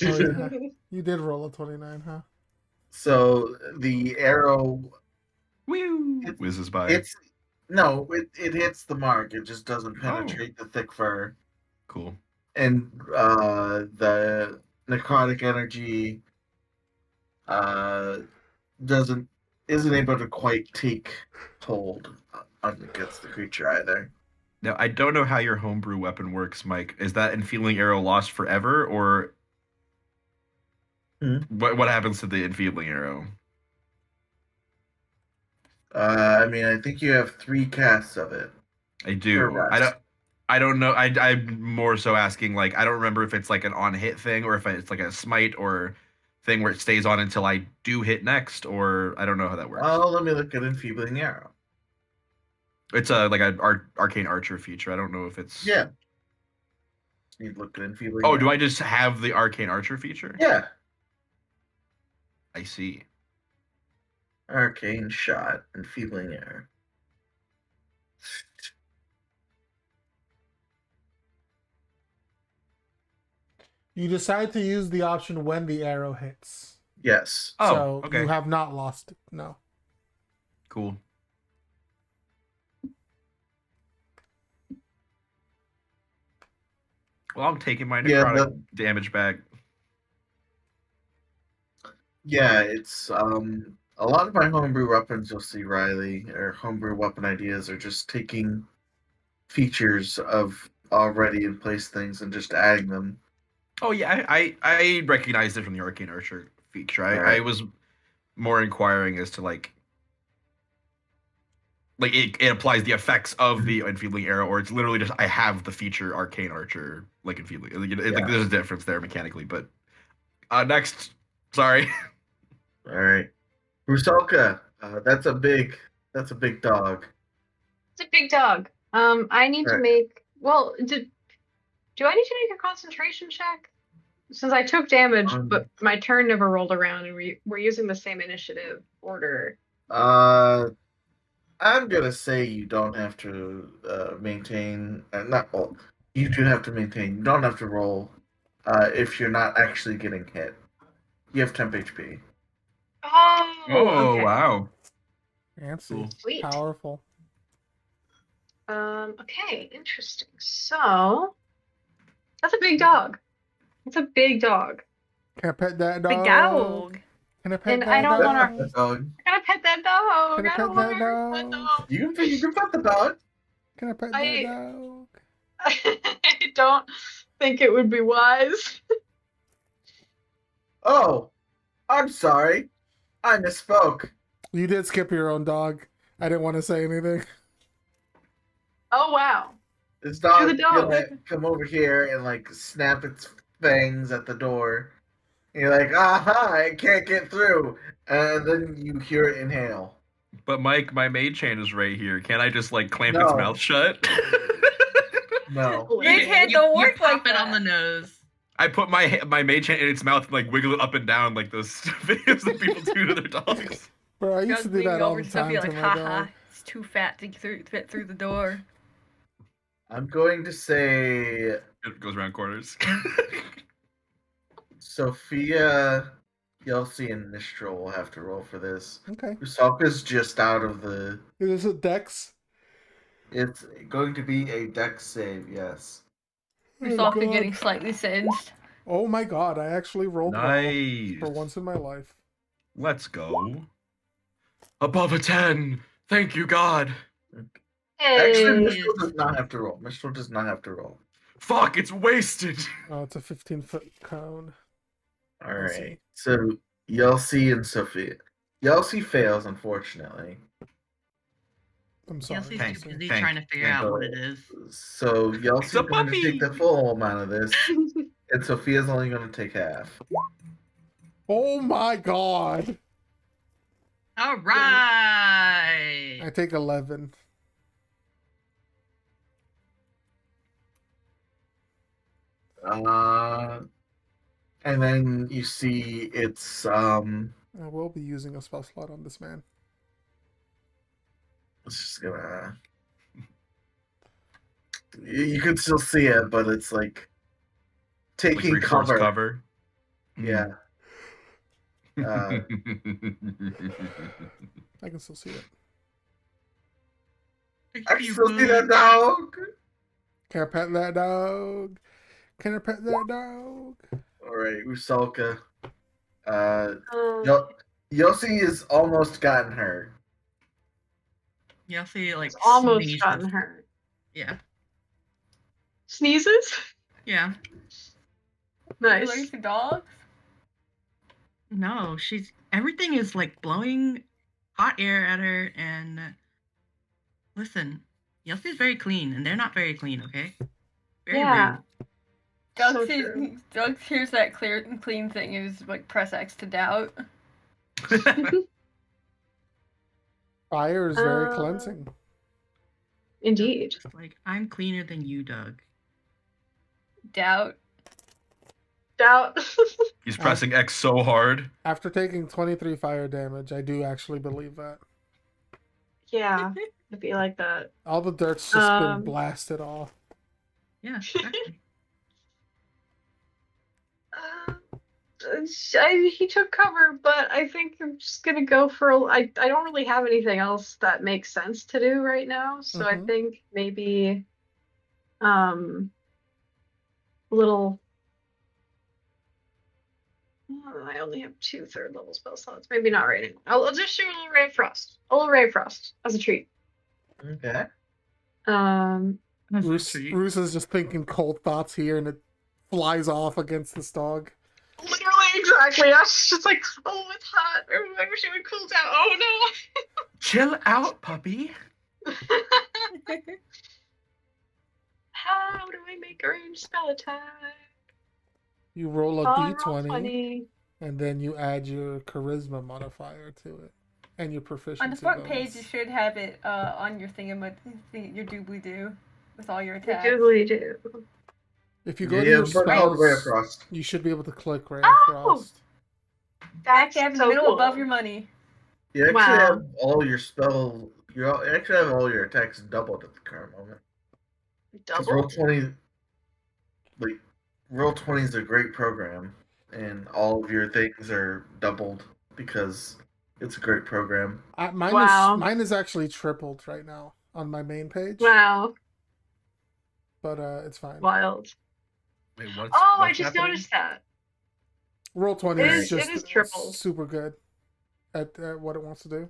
Oh, yeah. You did roll a 29, huh? So, the arrow, Woo! It- Whizzes by. it hits the mark. It just doesn't penetrate the thick fur. Cool. And the necrotic energy isn't able to quite take hold against the creature either. Now I don't know how your homebrew weapon works, Mike. Is that enfeebling arrow lost forever, or what happens to the enfeebling arrow? I mean, I think you have 3 casts of it. I do. Rest. I don't know. I'm more so asking, like, I don't remember if it's like an on hit thing or if it's like a smite or thing where it stays on until I do hit next, or I don't know how that works. Oh, let me look at enfeebling arrow. It's like an arcane archer feature. I don't know if it's Yeah. Need to look at enfeebling. Oh, arrow. do I just have the arcane archer feature? Yeah. I see. Arcane shot, enfeebling arrow. You decide to use the option when the arrow hits. Yes. Oh, So okay. you have not lost it. No. Cool. Well, I'm taking my Yeah, necrotic damage back. Yeah, it's a lot of my homebrew weapons you'll see, Riley, or homebrew weapon ideas are just taking features of already in place things and just adding them. Oh yeah, I recognized it from the arcane archer feature. I Alright. was more inquiring as to like like it applies the effects of the enfeebling arrow, or it's literally just I have the feature arcane archer like enfeebling. Like there's a difference there mechanically, but next, sorry. All right, Rusalka. That's a big dog. It's a big dog. I need to Right. make. Well, do I need to make a concentration check? Since I took damage, but my turn never rolled around, and we're using the same initiative order. I'm gonna say you don't have to maintain. Not well. You do have to maintain. You don't have to roll if you're not actually getting hit. You have temp HP. Oh, okay. Wow. Fancy. Cool. Sweet. Powerful. Okay, interesting. So that's a big dog. It's a big dog. Can I pet that dog? Big dog. Can I pet And that I don't dog? wanna- The dog. I gotta pet that dog. Can I I don't pet want that to hurt that dog? dog. You can pet the dog. Can I pet I- that dog? I don't think it would be wise. Oh, I'm sorry. I misspoke. You did skip your own dog. I didn't want to say anything. Oh wow. This dog the dog. gonna come over here and like snap its fangs at the door. And you're like, aha, I can't get through. And then you hear it inhale. But Mike, my mage hand is right here. Can't I just like clamp its No. mouth shut? No. Mage hand don't work you pop like it on the that. nose. I put my mage hand in its mouth and like wiggle it up and down like those videos that people do to their dogs. Bro, I used Doug's to do leaning that all over the to stuff, time be to like, my haha, dog. it's too fat to fit through the door. I'm going to say It goes around corners. Sophia, Yelsey, and Mistral will have to roll for this. Okay. Usalka's just out of the. Is it Dex? It's going to be a dex save, yes. We're Oh, also God. getting slightly singed. Oh my god, I actually rolled well Nice. for once in my life. Let's go. Above a 10. Thank you, God. Actually, Hey. Mistral does not have to roll. Mistral does not have to roll. Fuck, it's wasted. Oh, it's a 15-foot cone. All Let's right. see. So Yelsey and Sophia. Yelsey fails, unfortunately. I'm sorry. Yelsey's Thank- too busy thank- trying to figure thank out you. what it is. So It's Yelsey's a going to puppy. take the full amount of this, and Sophia's only going to take half. Oh my god! All right. I take 11. And then you see it's I will be using a spell slot on this man. it's just gonna. You can still see it, but it's like Like taking three-fourths cover. cover. Yeah. I can still see it. I can still see that dog. Can I pet that dog? Can I pet that dog? All right, Usalka. Um, Yossi has almost gotten hurt. Yelsey like it's almost sneezes. gotten hurt. Yeah. Sneezes? Yeah. Nice. Allergic to dogs? No, everything is like blowing hot air at her, and listen, Yelsey's very clean, and they're not very clean, okay? Very Yeah. rude. Doug, So sees, true. Doug hears that clear and clean thing is like press X to doubt. Fire is very Uh, cleansing. Indeed. Just like, I'm cleaner than you, Doug. Doubt. Doubt. He's pressing X so hard. After taking 23 fire damage, I do actually believe that. Yeah, it'd be like that. All the dirt's just been Um, blasted off. Yeah, exactly. He took cover, but I think I'm just gonna go for. I don't really have anything else that makes sense to do right now, so I Mhm. think maybe, a little. Oh, I only have 2 third-level spell slots. Maybe not right now. I'll just shoot a little ray of frost. A little ray of frost as a treat. Okay. That's Roos, sweet. Roos is just thinking cold thoughts here, and it flies off against this dog. Literally, exactly. I was just like, oh, it's hot. I wish it would cool down. Oh no. Chill out, puppy. How do I make a ranged spell attack? You roll a Oh, roll d20, 20. and then you add your charisma modifier to it, and your proficiency On the front bonus. page, you should have it on your your doobly-doo with all your I attacks. doobly do. If you go to Yeah, your but called Ray of spells, Frost. you should be able to click Ray of Oh! Frost. Back That's tab in the so middle cool. above your money. You actually Wow. have all your spell. You actually have all your attacks doubled at the current moment. Because Double? Roll20 is a great program, and all of your things are doubled because it's a great program. Wow. Mine is actually tripled right now on my main page. Wow. But it's fine. Wild. Wait, what's I what's just happening? noticed that. Roll20 It is is- just it is tripled. super good at what it wants to do.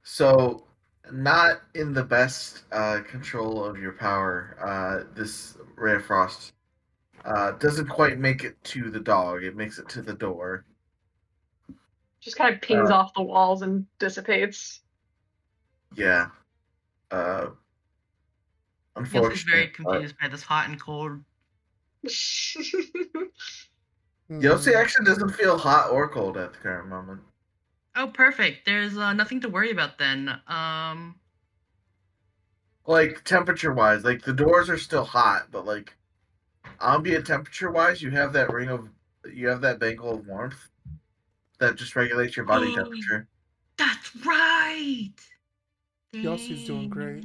So not in the best control of your power. This Ray of Frost doesn't quite make it to the dog. It makes it to the door. Just kind of pings off the walls and dissipates. Yeah. Yoshi's Unfortunately, very confused by this hot and cold. Yossi actually doesn't feel hot or cold at the current moment. Oh, perfect. There's nothing to worry about then. Like temperature wise, like the doors are still hot, but like ambient temperature wise, you have that bangle of warmth that just regulates your body temperature. That's right. Yossi's doing great.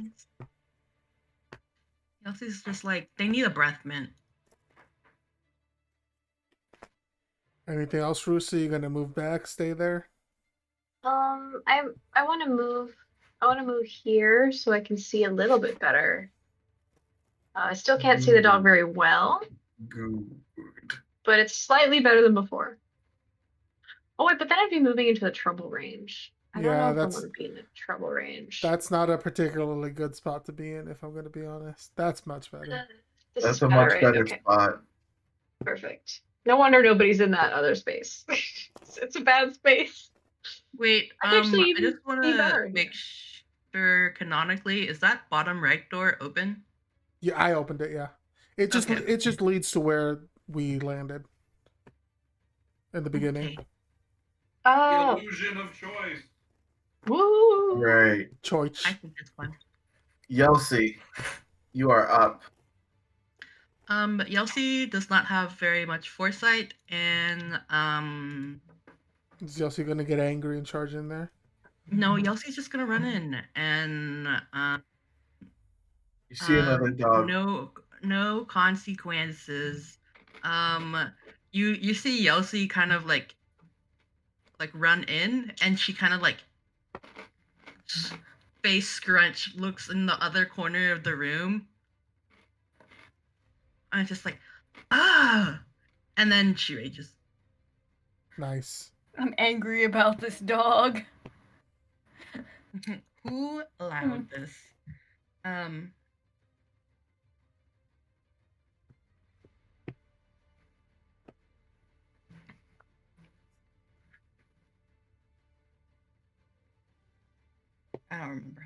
Yossi's just like, they need a breath mint. Anything else, Rusa? You gonna move back? Stay there? I want to move. I want to move here so I can see a little bit better. I still can't see the dog very well, Good. but it's slightly better than before. Oh wait, but then I'd be moving into the trouble range. I don't know if I want to be in the trouble range. That's not a particularly good spot to be in, if I'm going to be honest. That's much better. That's a much better spot. Perfect. No wonder nobody's in that other space. It's a bad space. Wait, I actually I just want be better to make sure canonically, is that bottom right door open? Yeah, I opened it. Yeah, it just leads to where we landed in the beginning. Okay. Oh, Illusion of choice. woo! Right. Choice. I think it's fun. Yelsi, you are up. Yelsi does not have very much foresight, and Is Yossi going to get angry and charge in there? no, Yelsi's just gonna run in and You see another dog. No consequences. You see Yelsi kind of like run in, and she kind of like face scrunch looks in the other corner of the room. I'm just like, and then she rages. Nice. I'm angry about this dog. Who allowed this? I don't remember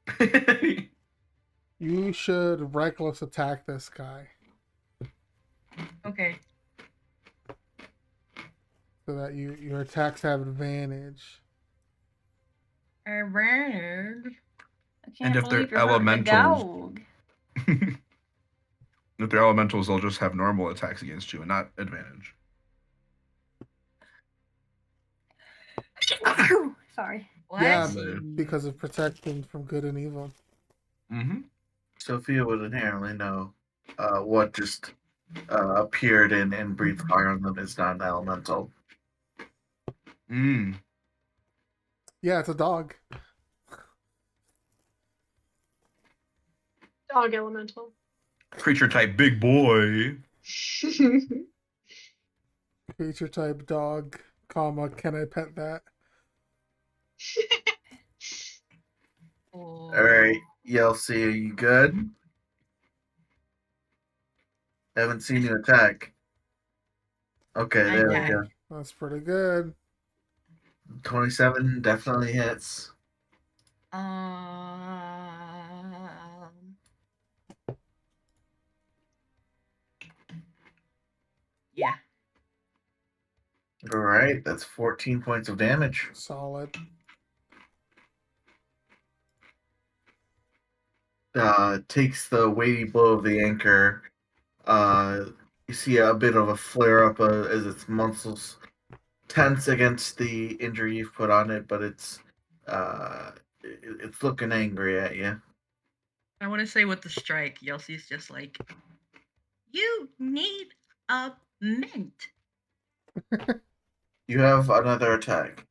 how to play. You should reckless attack this guy Okay. so that your attacks have advantage. Advantage. I can't if they're believe you're hurting a elementals- dog. If they're elementals, they'll just have normal attacks against you and not advantage. Sorry. What? Yeah, because of protection from good and evil. Mm-hmm. Sophia would inherently know what just appeared and breathed fire on them is not an elemental. Mm. Yeah, it's a dog. Dog elemental. Creature type big boy. Creature type dog, comma, can I pet that? Oh. Alright, Yelsi, are you good? Haven't seen you attack. Okay, there we go. That's pretty good. 27 definitely hits. Yeah. All right, that's 14 points of damage. Solid. Takes the weighty blow of the anchor. You see a bit of a flare up as its muscles tense against the injury you've put on it, but it's looking angry at you. I want to say with the strike, Yelsey's just like, you need a mint. You have another attack.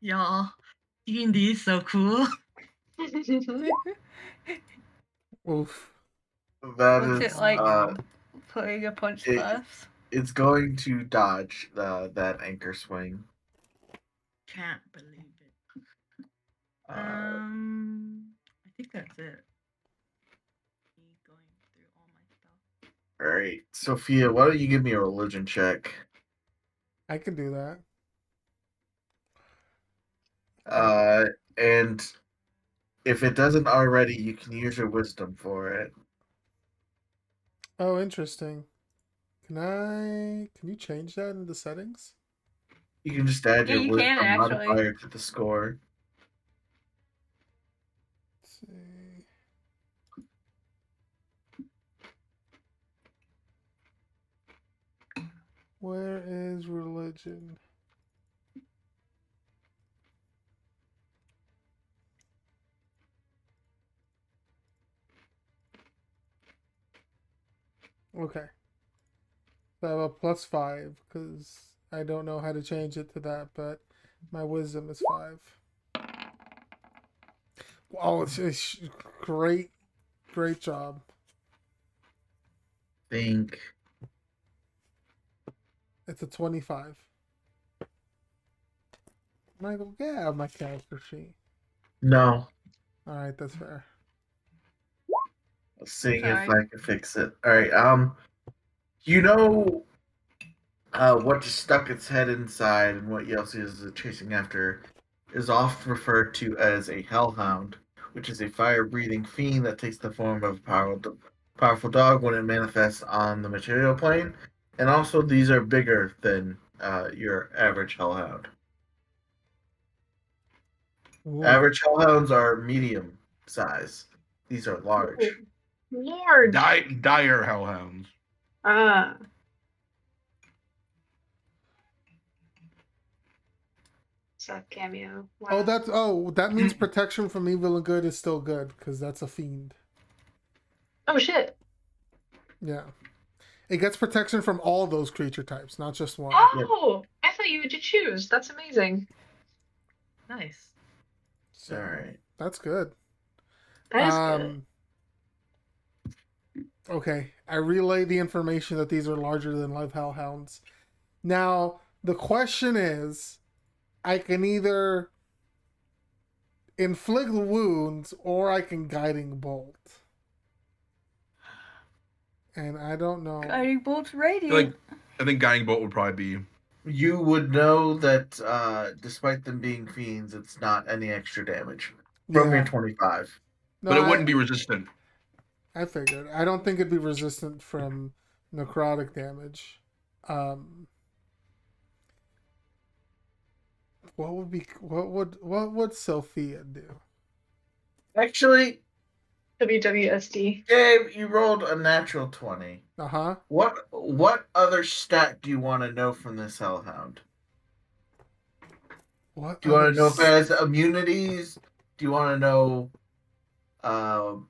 Y'all, D&D is so cool. Oof. That What's is it like? Putting a punch it- class? it's going to dodge that anchor swing. Can't believe it. Uh, I think that's it. Me going through all my stuff. all right, Sophia, why don't you give me a religion check? I can do that. And if it doesn't already, you can use your wisdom for it. Oh, interesting. Can you change that in the settings? You can just add Yeah, your you can, wisdom actually. modifier to the score. Let's see. Where is religion? Okay. So I have a +5 because I don't know how to change it to that, but my wisdom is 5. Oh, it's great job. Think. It's a 25. Michael, get out of my character sheet. No. All right, that's fair. Seeing Sorry. if I can fix it. All right. You know, what just stuck its head inside and what Yelsey is chasing after is often referred to as a hellhound, which is a fire-breathing fiend that takes the form of a powerful dog when it manifests on the material plane. And also, these are bigger than your average hellhound. Ooh. Average hellhounds are medium size. These are large. Lord. Dire hellhounds. Ah. It's a cameo. Wow. That means protection from evil and good is still good because that's a fiend. Oh shit. Yeah. It gets protection from all those creature types, not just one. Oh, I thought you had to choose. That's amazing. Nice. So, All right. that's good. That is good. Okay, I relay the information that these are larger than life hellhounds. Now, the question is, I can either inflict wounds or I can guiding bolt. And I don't know. Guiding bolt's I feel radiant. like I think guiding bolt would probably be. You would know that despite them being fiends, it's not any extra damage from Yeah. your 25. No, But it wouldn't be resistant. I figured. I don't think it'd be resistant from necrotic damage. What would Sophia do? Actually, WWSD. Gabe, you rolled a natural 20. Uh-huh. What other stat do you want to know from this hellhound? What Do you want other to know if it has immunities? Do you want to know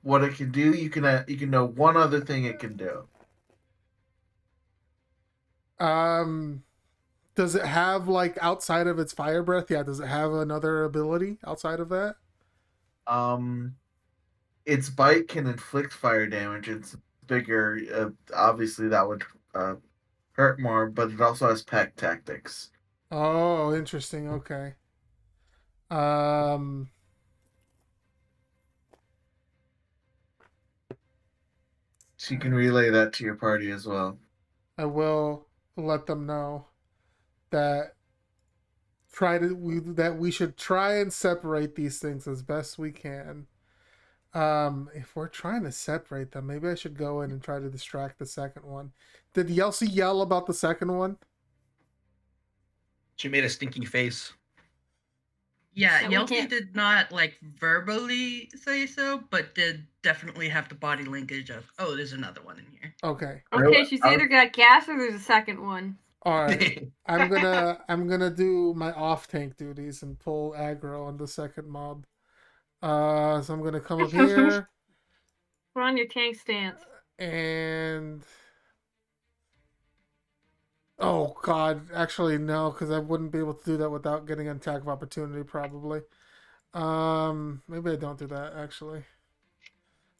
what it can do? You can know one other thing it can do. Does it have, like, outside of its fire breath? Yeah, does it have another ability outside of that? Its bite can inflict fire damage. It's bigger. Obviously, that would hurt more, but it also has pack tactics. Oh, interesting. Okay. Um, So you can relay that to your party as well. I will let them know that we should try and separate these things as best we can. If we're trying to separate them, maybe I should go in and try to distract the second one. Did Yelsi yell about the second one? She made a stinky face. Yeah, So we Yelty can't- did not like verbally say so, but did definitely have the body linkage of, oh, there's another one in here. Okay. Okay, she's either got gas or there's a second one. All right. I'm gonna do my off tank duties and pull aggro on the second mob. So I'm gonna come up here Put on your tank stance. and oh god, actually no, because I wouldn't be able to do that without getting an attack of opportunity probably. Maybe I don't do that actually,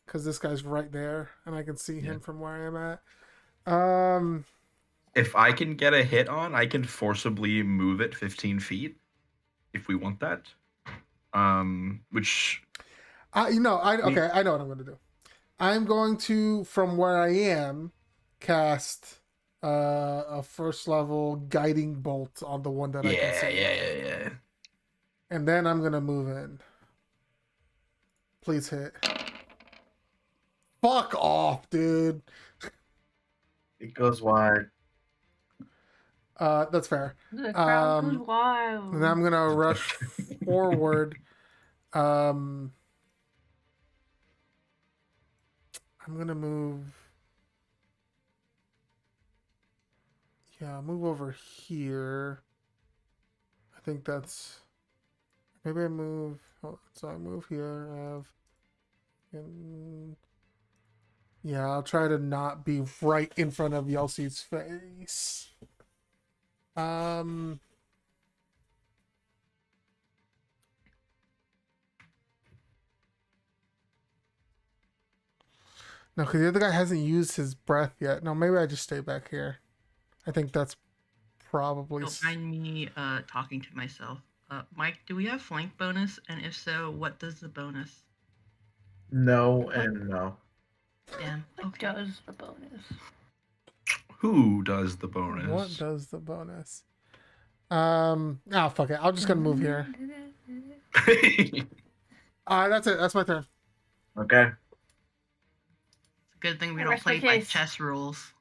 because this guy's right there and I can see him from where I am at. If I can get a hit on, I can forcibly move it 15 feet if we want that. Which I know what I'm gonna do. I'm going to, from where I am, cast a first level guiding bolt on the one that I can see. yeah. And then I'm gonna move in. Please hit. Fuck off, dude. It goes wide. That's fair. The crowd goes And wild. then I'm gonna rush forward. I'm gonna move. Yeah, move over here. I think that's. Maybe I move. So I move here. Yeah, I'll try to not be right in front of Yelsie's face. No, because the other guy hasn't used his breath yet. No, maybe I just stay back here. I think that's probably. Don't mind me talking to myself. Mike, do we have flank bonus? And if so, what does the bonus? No and no. Damn. What Okay. does the bonus? Who does the bonus? What does the bonus? Fuck it. I'm just gonna move here. That's it. That's my turn. Okay. It's a good thing we I don't rest my play by case. chess rules.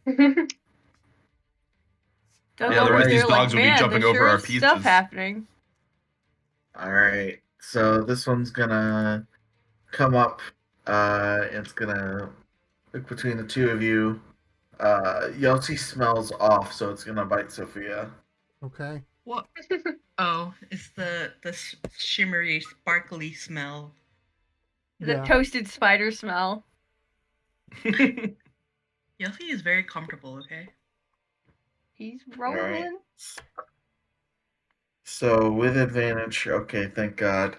Doug Yeah, over otherwise here these dogs would be "Man, jumping there over sure our is stuff pieces." happening. All right. So this one's gonna come up. It's gonna look between the two of you. Yelty smells off, so it's gonna bite Sophia. Okay. What? Oh, it's the shimmery, sparkly smell. The Yeah. toasted spider smell. Yelty is very comfortable, okay? He's All rolling. right. So with advantage. Okay, thank God.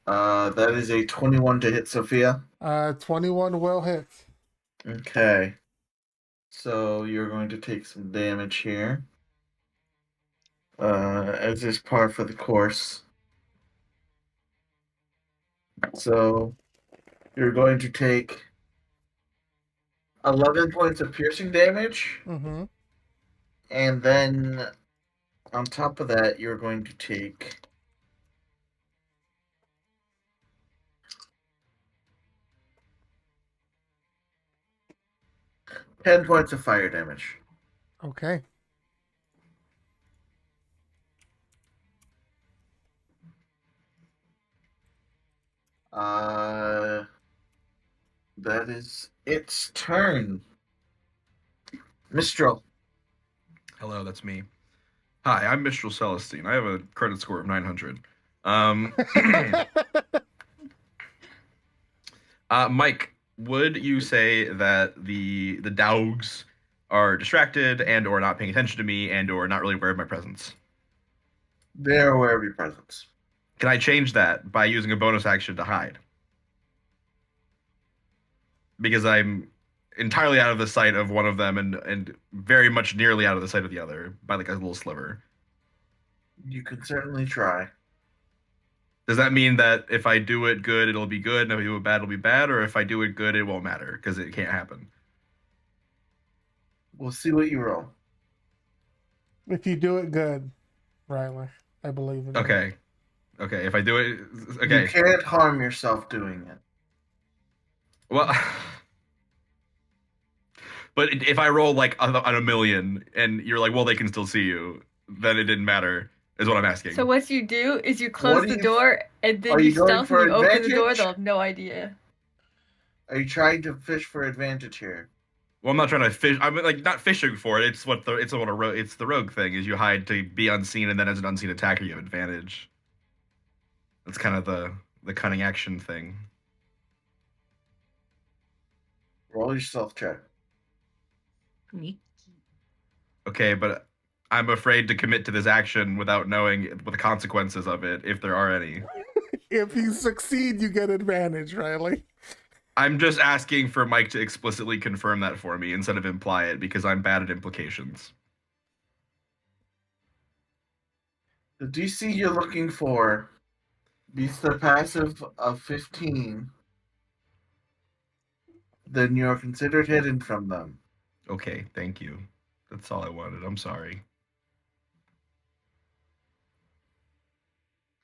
That is a 21 to hit Sophia. 21 will hit. Okay. So you're going to take some damage here. As is par for the course. So you're going to take 11 points of piercing damage, Mm-hmm. and then on top of that, you're going to take 10 points of fire damage. Okay. That is its turn. Mistral. Hello, that's me. Hi, I'm Mistral Celestine. I have a credit score of 900. Mike, would you say that the dogs are distracted and or not paying attention to me and or not really aware of my presence? They're aware of your presence. Can I change that by using a bonus action to hide? Because I'm entirely out of the sight of one of them and very much nearly out of the sight of the other by like a little sliver. You can certainly try. Does that mean that if I do it good, it'll be good, and if I do it bad, it'll be bad, or if I do it good, it won't matter because it can't happen? We'll see what you roll. If you do it good, Riley, I believe in you. Okay. Okay, if I do it, You okay. can't harm yourself doing it. Well, but if I roll like on a million, and you're like, well, they can still see you, then it didn't matter. Is what I'm asking. So what you do is you What close do the you- door and then Are you you going stealth for and you open the door. advantage? They'll have no idea. Are you trying to fish for advantage here? Well, I'm not trying to fish. I'm like not fishing for it. It's it's the rogue thing is you hide to be unseen, and then as an unseen attacker, you have advantage. That's kind of the cunning action thing. Roll your stealth check. Me? Okay, but I'm afraid to commit to this action without knowing what the consequences of it, if there are any. If you succeed, you get advantage, Riley. I'm just asking for Mike to explicitly confirm that for me instead of imply it because I'm bad at implications. The DC you're looking for beats the passive of 15. Then you're considered hidden from them. Okay, thank you. That's all I wanted. I'm sorry.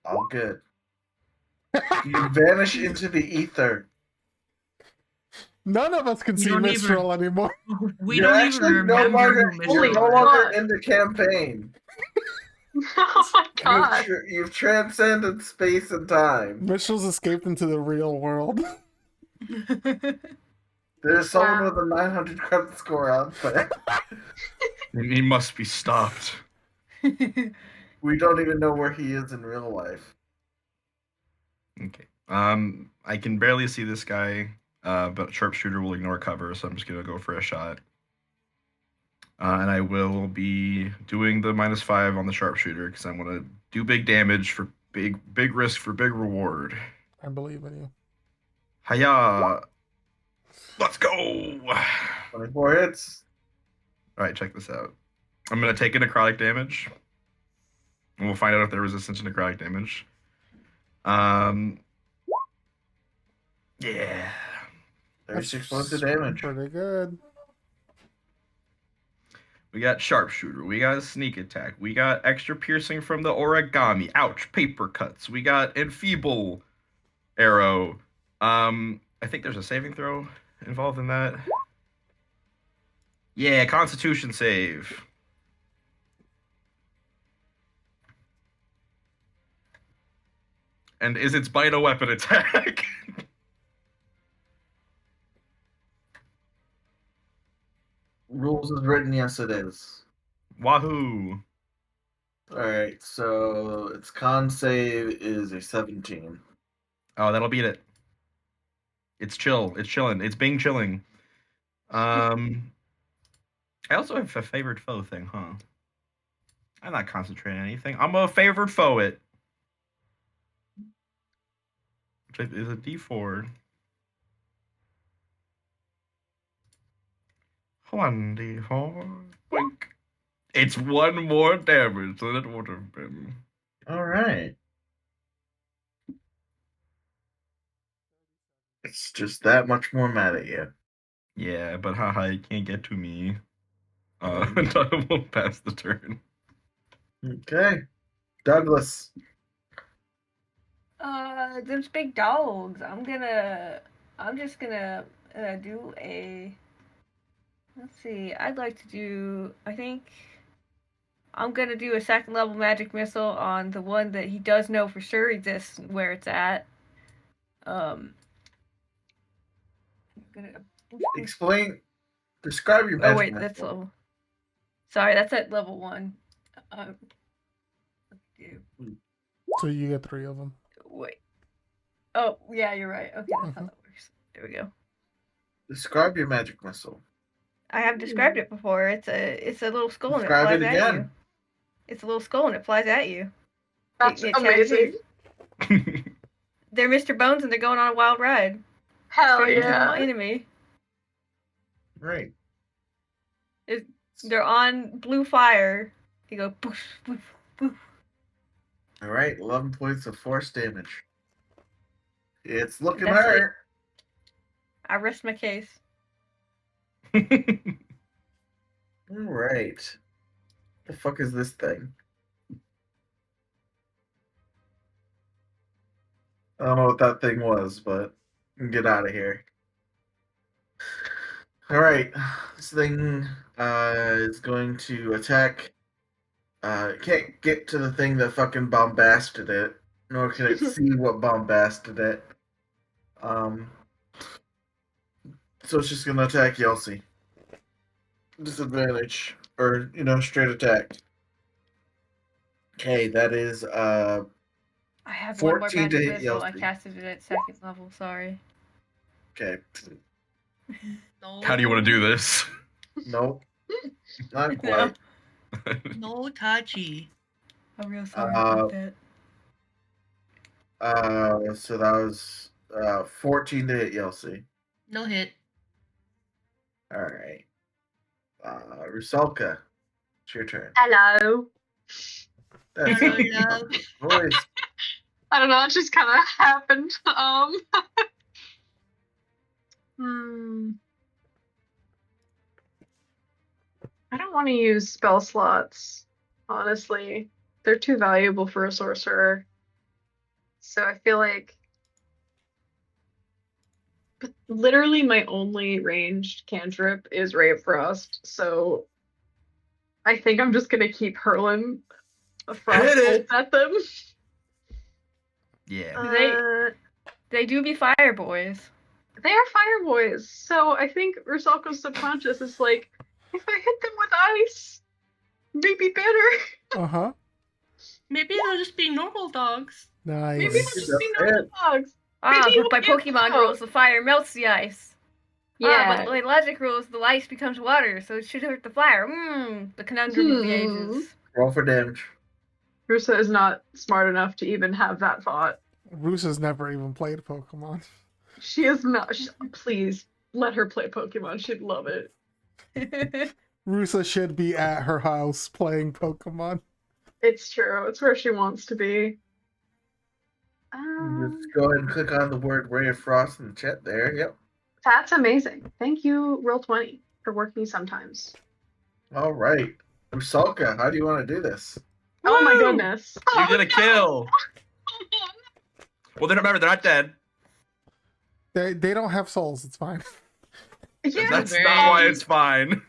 All good. You vanish into the ether. None of us can We see don't even- Mistral anymore. We You're don't even actually remember who you're Mistral no is. longer God. in the campaign. Oh my god. You've transcended space and time. Mistral's escaped into the real world. There's someone Wow. with a 900 credit score out there. He must be stopped. We don't even know where he is in real life. Okay. I can barely see this guy, but sharpshooter will ignore cover, so I'm just gonna go for a shot. And I will be doing the -5 on the sharpshooter because I want to do big damage for big risk for big reward. I believe in you. Hiya! Let's go! 24 hits. All right, check this out. I'm gonna take a necrotic damage, and we'll find out if they're resistant to necrotic damage. Yeah. 36 points of damage. Pretty good. We got sharpshooter. We got sneak attack. We got extra piercing from the origami. Ouch! Paper cuts. We got enfeeble arrow. I think there's a saving throw involved in that. Yeah, Constitution save. And is its bite a weapon attack? Rules is written, yes it is. Wahoo! Alright, so its con save is a 17. Oh, that'll beat it. It's chill. It's chilling. It's being chilling. I also have a favored foe thing, huh? I'm not concentrating on anything. I'm a favored foe it. Which is a D4. 1d4. Boink. It's one more damage than it would have been. Alright. It's just that much more mad at you. Yeah, but haha, you can't get to me. Until I won't pass the turn. Okay. Douglas. Those big dogs. I'm just gonna do a. Let's see. I'd like to do. I think I'm gonna do a second level magic missile on the one that he does know for sure exists where it's at. I'm gonna. Describe your magic Oh wait, missile. that's level. Sorry, that's at level 1. So you get 3 of them. Wait. Oh yeah, you're right. Okay, that's how that works. There we go. Describe your magic missile. I have described it before. It's a little skull and it Describe flies it at you. again. It's a little skull and it flies at you. That's It tears amazing. you. They're Mr. Bones and they're going on a wild ride. Hell Straight into the yeah. enemy. Right. They're on blue fire. They go poof, poof, poof. Alright, 11 points of force damage. It's looking That's hurt. I rest my case. Alright. The fuck is this thing? I don't know what that thing was, but get out of here. Alright, this thing is going to attack. It can't get to the thing that fucking bombasted it, nor can it see what bombasted it. So it's just gonna attack Yelsey. Disadvantage. Or, straight attack. Okay, that is I have one more 14 to magic hit missile. I Yelsey. casted it at second level. Sorry. Okay. No. How do you want to do this? Nope. Not No. quite. No touchy. I'm real sorry about that. So that was 14 to hit Yelsey. No hit. Alright. Rusalka, it's your turn. Hello. That's Hello, a love. voice. I don't know, it just kind of happened. I don't want to use spell slots, honestly. They're too valuable for a sorcerer. So I feel like... But literally my only ranged cantrip is Ray of Frost, so I think I'm just gonna keep hurling a frost Hit it! bolt at them. Yeah. They do be fire boys. They are fire boys, so I think Rusalka's subconscious is like, if I hit them with ice, maybe better. Uh-huh. Maybe they'll just be normal dogs. Nice. Maybe they'll just be normal dogs. Ah, Maybe but by we'll get Pokemon out. rules, the fire melts the ice. Yeah. Ah, but by logic rules, the ice becomes water, so it should hurt the fire. The conundrum of the ages. Roll for damage. Rusa is not smart enough to even have that thought. Rusa's never even played Pokemon. She is not. Please let her play Pokemon. She'd love it. Rusa should be at her house playing Pokemon. It's true. It's where she wants to be. Just go ahead and click on the word Ray of Frost in the chat there. Yep. That's amazing. Thank you, Roll20, for working sometimes. All right. Rusalka, how do you want to do this? Oh my Woo! goodness. You get a no. kill. Well, then remember, they're not dead. They don't have souls. It's fine. Yeah. That's very- not why it's fine.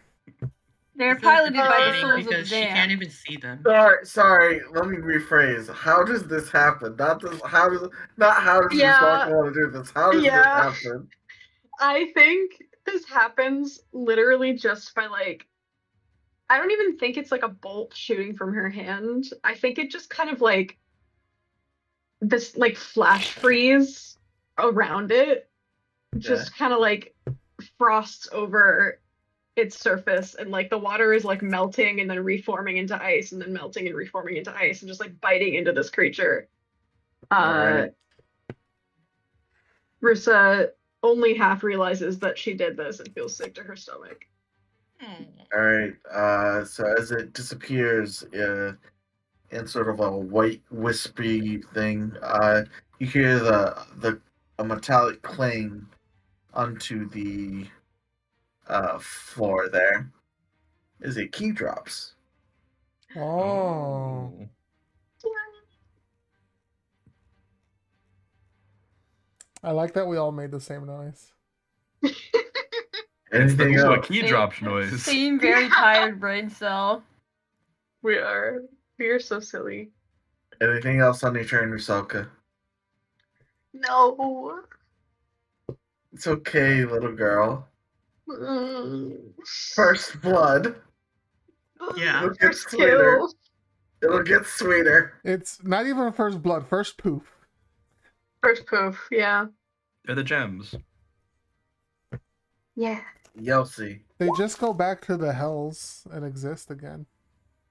They're This is piloted by the disappointing souls of the because she can't damned. even see them. Sorry. Let me rephrase. How does this happen? Not how does Yeah. Rusalka want to do this? How does Yeah. this happen? I think this happens literally just by like, I don't even think it's like a bolt shooting from her hand. I think it just kind of like this like flash freeze around it just kind of like frosts over its surface, and like the water is like melting and then reforming into ice and then melting and reforming into ice and just like biting into this creature. Alright. Rusa only half realizes that she did this and feels sick to her stomach. All right. So as it disappears in sort of a white wispy thing, you hear a metallic clang onto the floor. There is a key drops. Oh. I like that we all made the same noise. Anything Ooh, a else? key drops noise. Seem very tired brain cell. We are so silly. Anything else on your turn, Rusalka? No. It's okay, little girl. First blood. Yeah. It'll get First sweeter. kill. It'll get sweeter. It's not even first blood, first poof. First poof, yeah. They're the gems. Yeah. Yelsey. They just go back to the hells and exist again.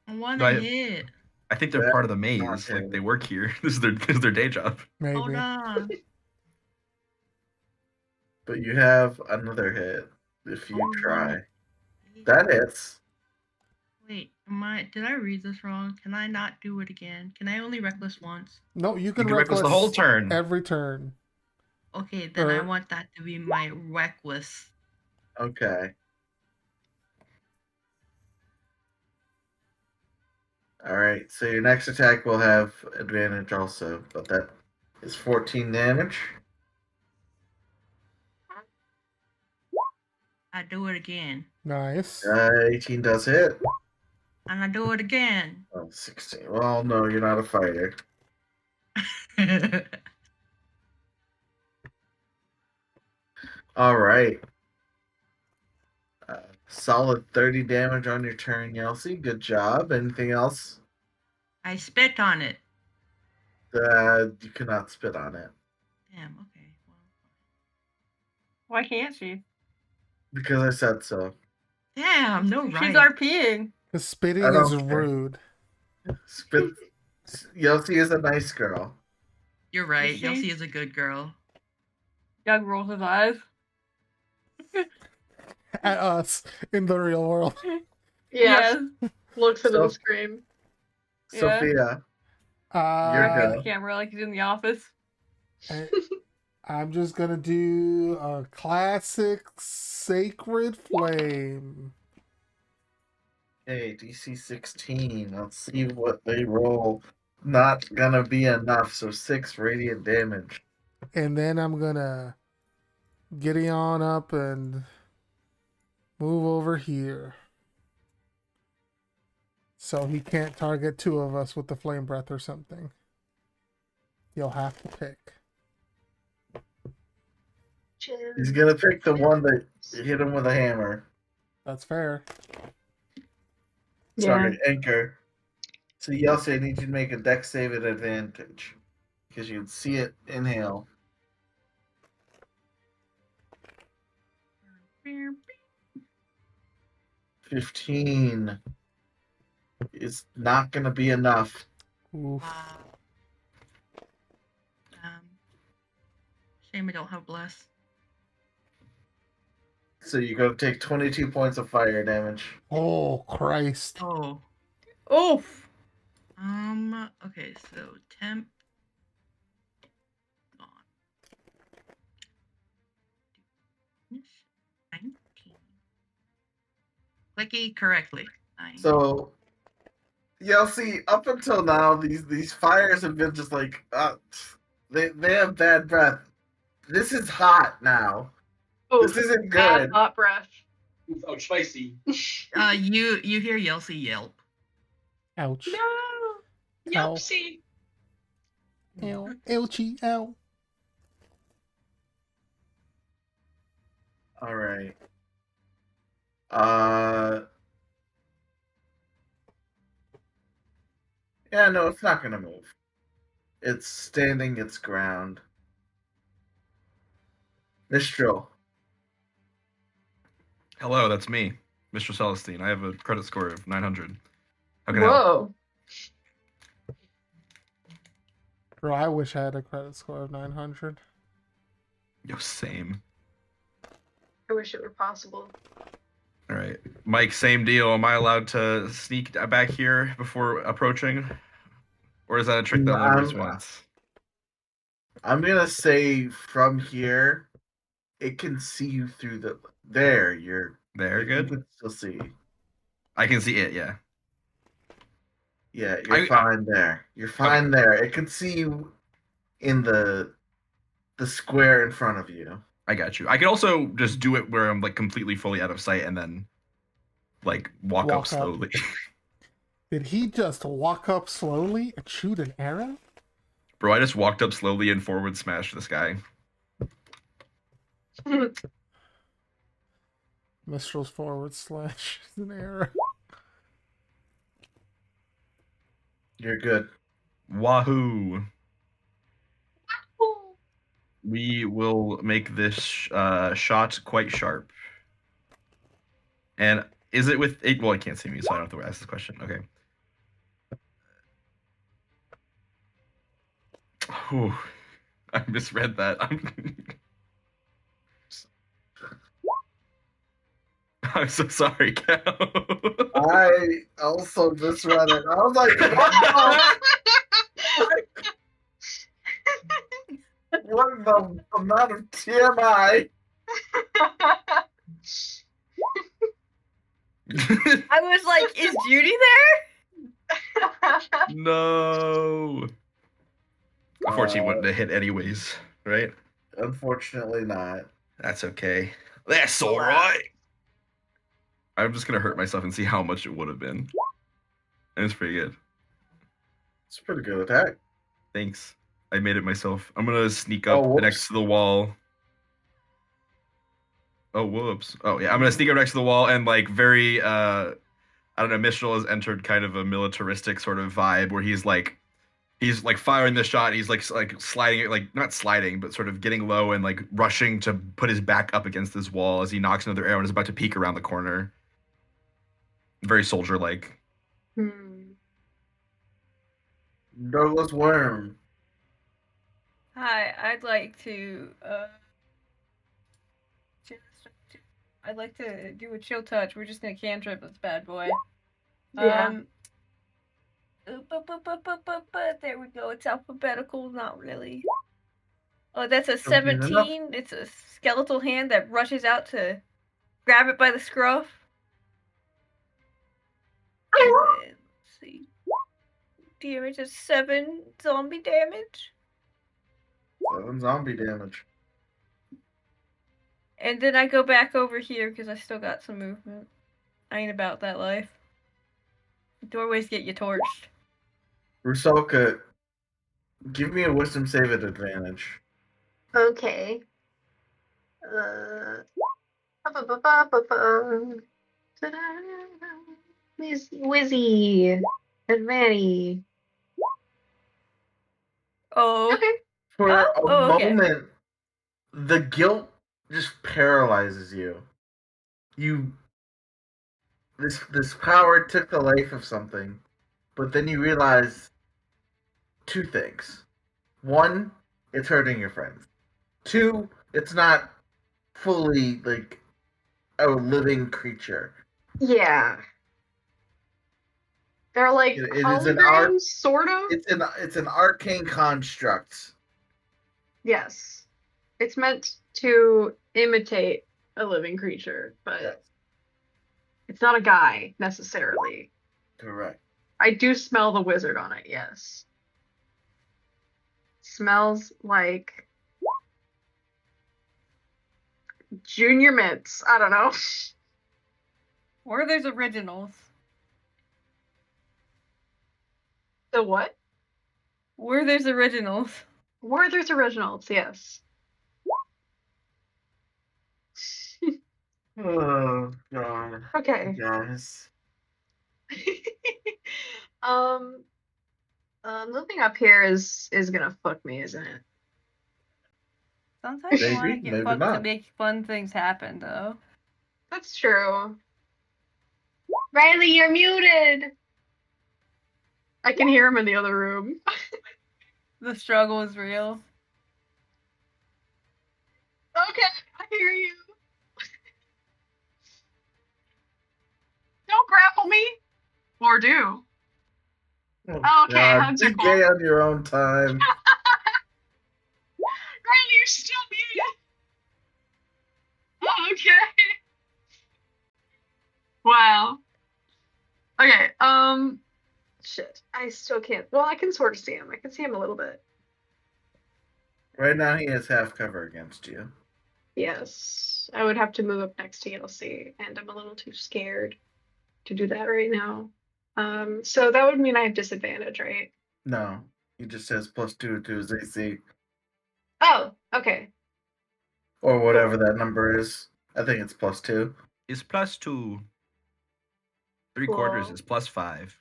One Right. hit. I think they're Yeah, part of the maze. okay. Like they work here. This is their day job. Maybe. Hold on. But you have another hit if you Oh, try. one. That hits. Wait, did I read this wrong? Can I not do it again? Can I only reckless once? No, you You can can reckless the whole turn. every turn. Okay, then I Or- want that to be my reckless. Okay. Alright, so your next attack will have advantage also, but that is 14 damage. I do it again. Nice. 18 does hit. And I do it again. Oh, 16. Well, no, you're not a fighter. Alright. Solid 30 damage on your turn, Yelsey. Good job. Anything else? I spit on it. You cannot spit on it. Damn, okay. Well, Why can't she? Because I said so. damn, no right. She's RPing. Because spitting I don't is care. rude. Spit. Yelsey is a nice girl. You're right. Is she? Yelsey is a good girl. Doug rolls his eyes. At us in the real world. Yes. Looks into So- the screen. Yeah. Sophia, Uh, You're Back in good. the camera like he's in the office. I'm just gonna do a classic Sacred Flame. hey, DC 16. Let's see what they roll. Not gonna be enough, so 6 radiant damage. And then I'm gonna giddy on up and move over here. So he can't target two of us with the flame breath or something. You'll have to pick. He's gonna pick the one that hit him with a hammer. That's fair. Sorry, Anchor. So Yelsey, I need you to make a dex save at advantage. Because you'd see it inhale. 15 is not gonna be enough. Oof. Shame I don't have bless. So you're gonna take 22 points of fire damage. Oh, Christ. Oh. Oof. Okay, so temp. Gone. 19. Clicky correctly. 9. So Yelsey, up until now, these fires have been just like they have bad breath. This is hot now. Oh, This isn't bad good. hot breath. Oh, spicy. You hear Yelsey yelp. Ouch. No! Ow. Yelpsy! Ow. Ouchie. Ow. All right. Yeah, no, it's not gonna move. It's standing its ground. Mistral. Hello, that's me, Mr. Celestine. I have a credit score of 900. How can I help? Whoa. Bro, I wish I had a credit score of 900. Yo, same. I wish it were possible. All right, Mike, same deal. Am I allowed to sneak back here before approaching, or is that a trick that only works once? I'm gonna say from here, it can see you through the. There, you're. There, You good. can still see. I can see it. Yeah. Yeah, you're fine there. You're fine there. It can see you in the square in front of you. I got you. I could also just do it where I'm like completely fully out of sight and then like walk up Walk up. slowly. Did he just walk up slowly and shoot an arrow? Bro, I just walked up slowly and forward smashed this guy. Mistral's forward slash an arrow. You're good. Wahoo! We will make this shot quite sharp. And is it with it? Well, I can't see me, so I don't have to ask this question. Okay. Whew. I misread that. I'm so sorry, Cal. I also misread it. I was like, what the amount of TMI? I was like, is Judy there? No. Unfortunately, he wouldn't have hit anyways, right? Unfortunately not. That's okay. That's all right. I'm just gonna hurt myself and see how much it would have been. And it's pretty good. It's a pretty good attack. Thanks. I made it myself. I'm gonna sneak Oh, up whoops. next to the wall. Oh, whoops. Oh, yeah. I'm gonna sneak up next to the wall and, like, very, I don't know, Mitchell has entered kind of a militaristic sort of vibe where he's like firing the shot. He's like sliding it, like not sliding, but sort of getting low and like rushing to put his back up against this wall as he knocks another arrow and is about to peek around the corner. Very soldier-like. Douglas Worm. Hi, I'd like to do a chill touch. We're just gonna cantrip this bad boy. Yeah. There we go. It's alphabetical, not really. Oh, that's a Don't give it enough. 17. It's a skeletal hand that rushes out to grab it by the scruff. And then, let's see. Damage is 7 zombie damage. 7 zombie damage. And then I go back over here because I still got some movement. I ain't about that life. Doorways get you torched. Rusalka, give me a wisdom save at advantage. Okay. Wizzy. Advantage. Oh. Okay. For a okay. moment, the guilt just paralyzes you. This power took the life of something, but then you realize 2 things. 1, it's hurting your friends. 2, it's not fully like a living creature. Yeah. They're like It is holograms, an art. sort of. It's an arcane construct. Yes. It's meant to imitate a living creature, but Yes, it's not a guy necessarily. correct. I do smell the wizard on it, yes. Smells like Junior Mints. I don't know. Or there's originals. The what? Werther's Originals. Werther's Originals, yes. Oh god. Okay. Guys. Moving up here is gonna fuck me, isn't it? Sometimes you want to Maybe, get maybe fucked to not. make fun things happen, though. That's true. Riley, you're muted. I can hear him in the other room. The struggle is real. Okay, I hear you. Don't grapple me. Or do. Oh, Okay, god. hugs Be are cool. gay on your own time. Riley, you're still muted. Oh, okay. Wow. Okay, shit. I still can't. Well, I can sort of see him. I can see him a little bit. Right now he has half cover against you. Yes. I would have to move up next to Yelsi, and I'm a little too scared to do that right now. So that would mean I have disadvantage, right? No. He just says +2 to his AC. Oh, okay. Or whatever that number is. I think it's +2. Is +2. 3/4 Cool. is +5.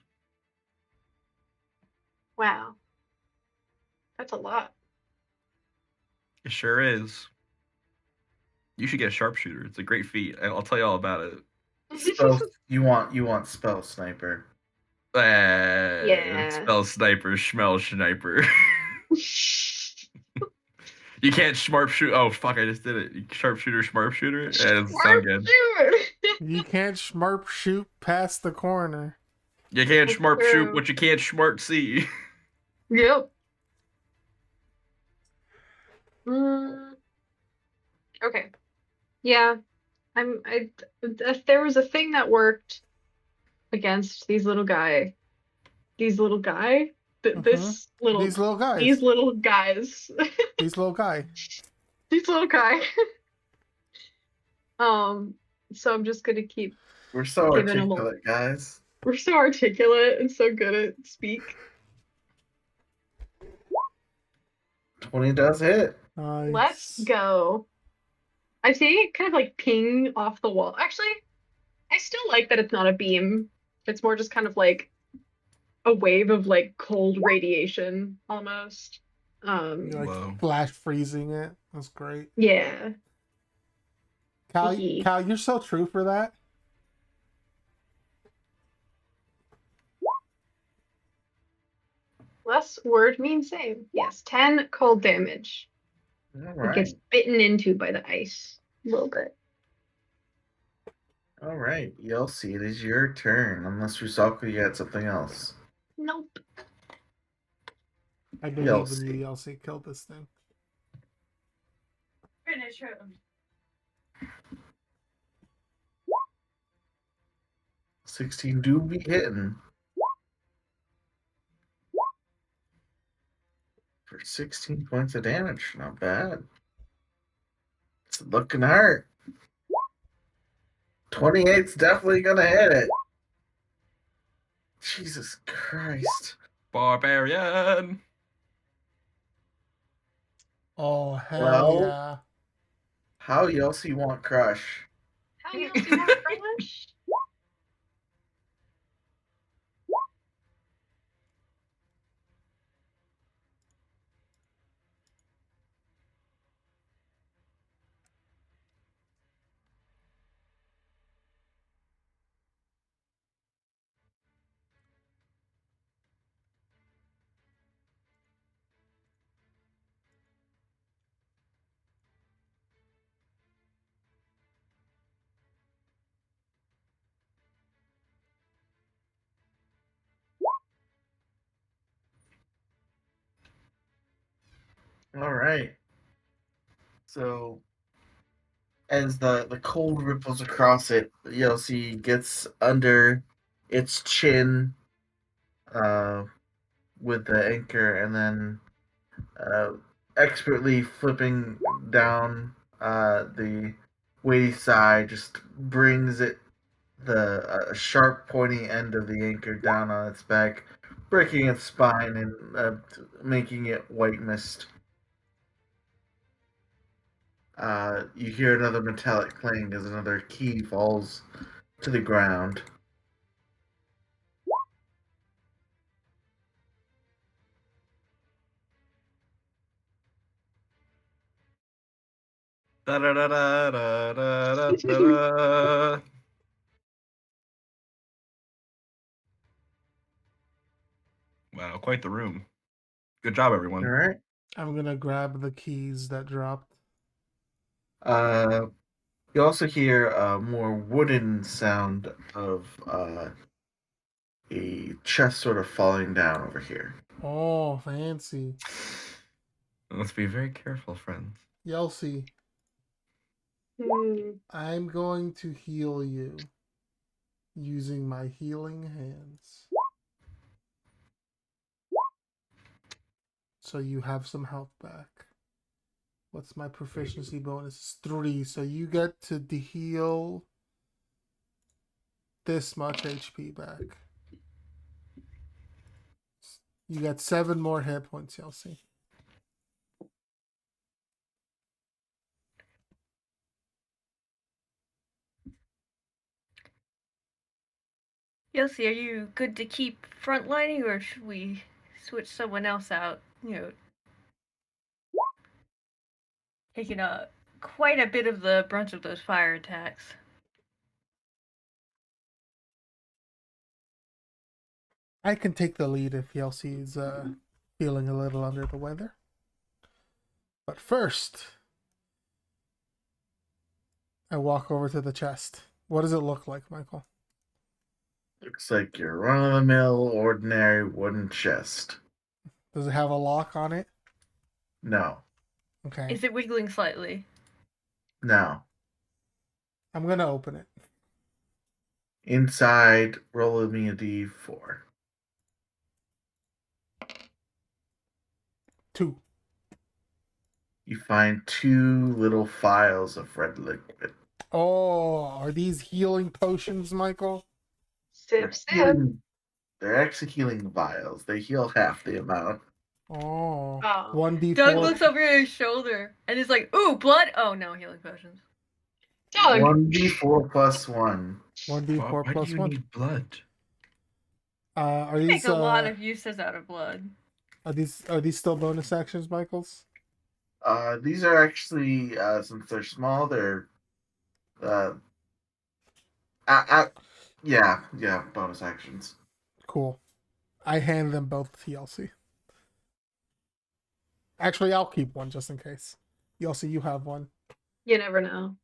Wow. That's a lot. It sure is. You should get a sharpshooter. It's a great feat. I'll tell you all about it. Spell, you want spell sniper. Yeah. Spell sniper, schmell sniper. You can't sharpshoot. Oh fuck! I just did it. Sharpshooter, sharpshooter. It doesn't sound good. You can't schmarp shoot past the corner. You can't That's smart true. shoot what you can't smart see. Yep. Okay. Yeah. If there was a thing that worked against these little guy, these little guy, this little, These little guys. these little guys, These little guy. these little guy. So I'm just gonna keep We're so giving them a. articulate, guys. We're so articulate and so good at speak. 20 does hit. Nice. Let's go. I see it kind of like ping off the wall. Actually, I still like that it's not a beam. It's more just kind of like a wave of like cold radiation almost. You're Whoa. like flash freezing it. That's great. Yeah. Cal, Hee. Cal, you're so true for that. Less word means same. Yes, 10 cold damage. All It right. gets bitten into by the ice a little bit. All right. Yelsi, it is your turn. Unless Rusalka, you had something else. Nope. I believe Yelsi. in you, Yelsi. Killed this thing. Finish him. 16 do be hitting. For 16 points of damage. Not bad. It's looking hurt. 28's definitely gonna hit it. Jesus Christ. Barbarian. Oh, hell Well- yeah. How Yelsi want crush? How else do you want French? All right. So, as the cold ripples across it, Yelsi gets under its chin with the anchor and then expertly flipping down the weighty side, just brings it the sharp, pointy end of the anchor down on its back, breaking its spine and making it white mist. You hear another metallic clang as another key falls to the ground. Da da da da da da da da. Wow, quite the room. Good job, All everyone. right. I'm gonna grab the keys that dropped. You also hear a more wooden sound of a chest sort of falling down over here. Oh, fancy. Let's be very careful, friends. Yelsi, Hmm. I'm going to heal you using my healing hands. So you have some health back. What's my proficiency bonus? It's 3, so you get to heal this much HP back. You got 7 more hit points, Yelsi. Yossi, are you good to keep frontlining, or should we switch someone else out? Taking quite a bit of the brunt of those fire attacks. I can take the lead if Yelsi's feeling a little under the weather. But first, I walk over to the chest. What does it look like, Michael? Looks like your run-of-the-mill, ordinary wooden chest. Does it have a lock on it? No. Okay. Is it wiggling slightly? No. I'm going to open it. Inside, roll me a d4. You find 2 little phials of red liquid. Oh, are these healing potions, Michael? They're Sip, sip. healing. They're actually healing vials. They heal half the amount. Oh, Oh. 1d4. Doug looks over his shoulder and is like, "Ooh, blood! Oh no, healing potions." Doug, 1d4 plus 1. 1d4 Why do plus you 1. need blood? Are You these make a lot of uses out of blood. are these still bonus actions, Michaels? These are actually, since they're small, they're, uh, yeah, bonus actions. Cool. I hand them both to Yelsey. Actually, I'll keep one just in case. Yelsey, you have one. you never know.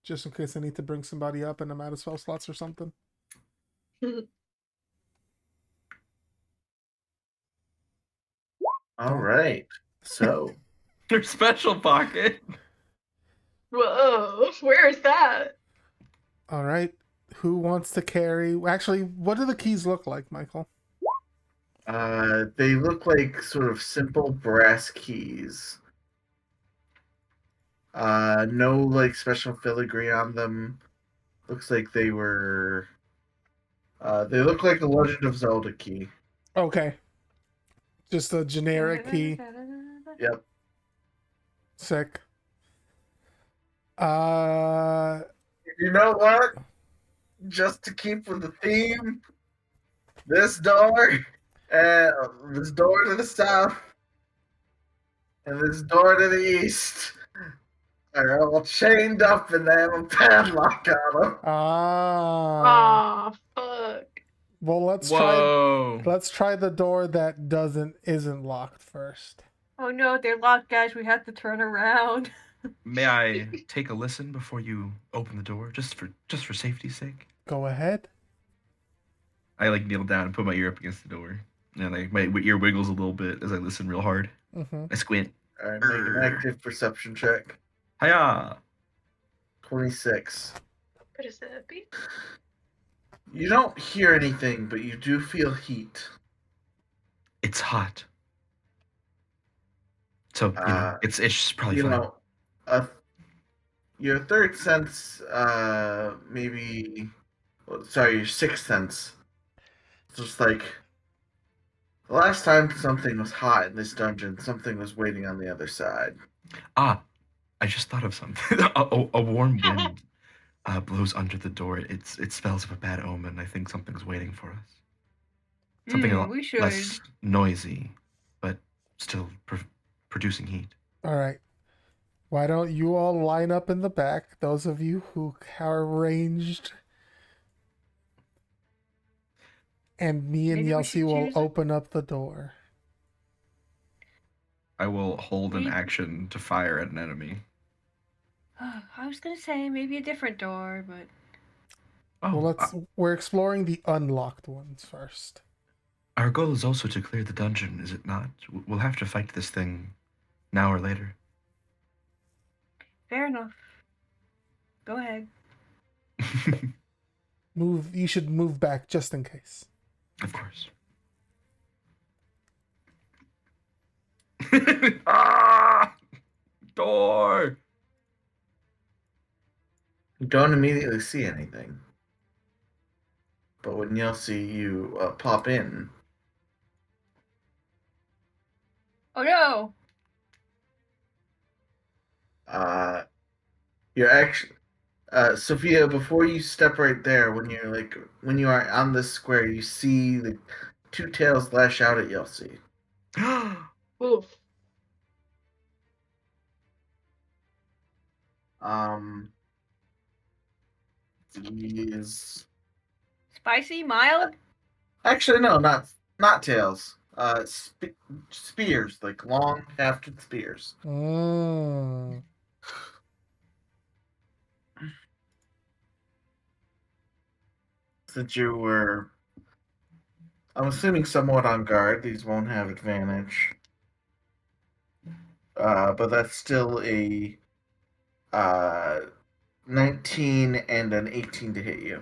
Just in case I need to bring somebody up and I'm out of spell slots or something. All right. So, Your special pocket. Whoa, where is that? All right. Who wants to carry? Actually, what do the keys look like, Michael? they look like sort of simple brass keys. No, like, special filigree on them. Looks like they were. They look like a Legend of Zelda key. Okay. Just a generic key. Yep. Sick. You know what? Just to keep with the theme, this door, and this door to the south, and this door to the east are all chained up and they have a padlock on them. Aw, fuck. Well, let's Whoa. try the door that isn't locked first. Oh no, they're locked, guys. We have to turn around. May I take a listen before you open the door, just for safety's sake? Go ahead. I like kneel down and put my ear up against the door, and my ear wiggles a little bit as I listen real hard. Mm-hmm. I squint. All right, make an active perception check. Hiya! 26. What does that be? You don't hear anything, but you do feel heat. It's hot. So it's just probably You fine. know, your third sense, maybe. Sorry, your sixth sense. It's just like the last time something was hot in this dungeon, something was waiting on the other side. Ah, I just thought of something. a warm wind blows under the door. It spells of a bad omen. I think something's waiting for us. Something a lot We should. less noisy, but still producing heat. All right. Why don't you all line up in the back? Those of you who are ranged. And me and Maybe we Yelsey should will choose- open up the door. I will hold an action to fire at an enemy. I was gonna say maybe a different door, but Oh, Well, we're exploring the unlocked ones first. our goal is also to clear the dungeon, is it not? We'll have to fight this thing now or later. fair enough. Go ahead. You should move back just in case. Of course. Ah! Door! You don't immediately see anything. But when you'll see you pop in, Oh no! you're actually Sophia. Before you step right there, when you are on this square, you see the 2 tails lash out at Yelsey. Oof. These Spicy, mild. actually no, not tails. Spears, like long hafted spears. Mm. Since you were, I'm assuming, somewhat on guard, these won't have advantage. But that's still a 19 and an 18 to hit you.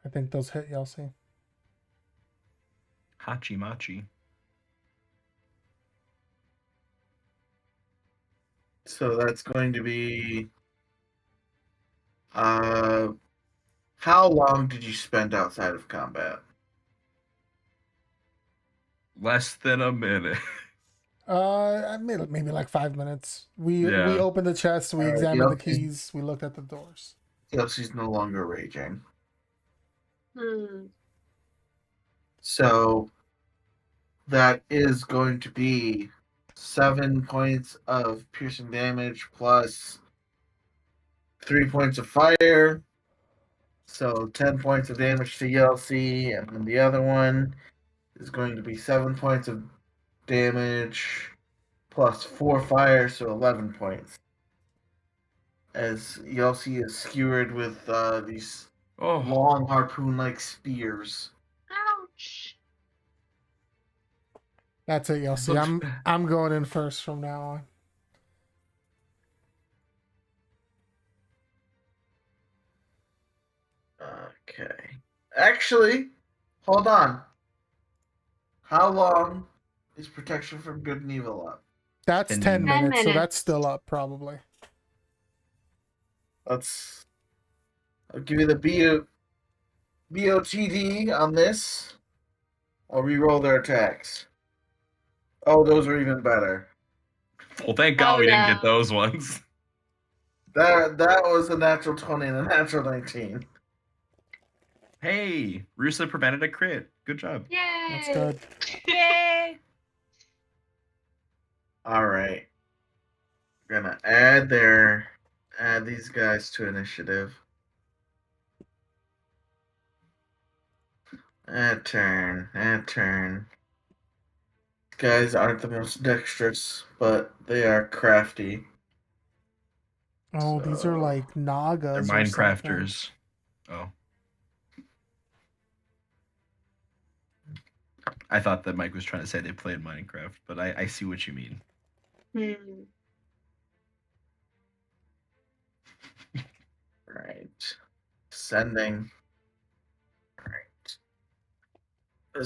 I think those hit Yelsey. Hachi Machi. So that's going to be. How long did you spend outside of combat? Less than a minute. Maybe like 5 minutes. We Yeah. opened the chest, we Alright, examined the yep. keys, we looked at the doors. Yoshi's no longer raging. Hmm. So that is going to be 7 points of piercing damage plus 3 points of fire. So 10 points of damage to Yelsi, and then the other one is going to be 7 points of damage plus 4 fire, so 11 points. As Yelsi is skewered with these Oh, long harpoon-like spears. Ouch. That's it, you'll see. looks I'm bad. I'm going in first from now on. Okay. Actually, hold on. How long is protection from good and evil up? That's 10 10 minutes. minutes, so 10 that's still up probably. I'll give you the BOTD on this. I'll re-roll their attacks. Oh, those are even better. Well, thank God Oh, we didn't get no. those ones. That was a natural 20 and a natural 19. Hey, Rusa prevented a crit. Good job. Yay. That's good. Yay! All right. We're gonna add these guys to initiative. Add turn. These guys aren't the most dexterous, but they are crafty. Oh, these are like They're Nagas or something. Minecrafters. Oh. I thought that Mike was trying to say they played Minecraft, but I see what you mean. Hmm. Right. Sending. Right.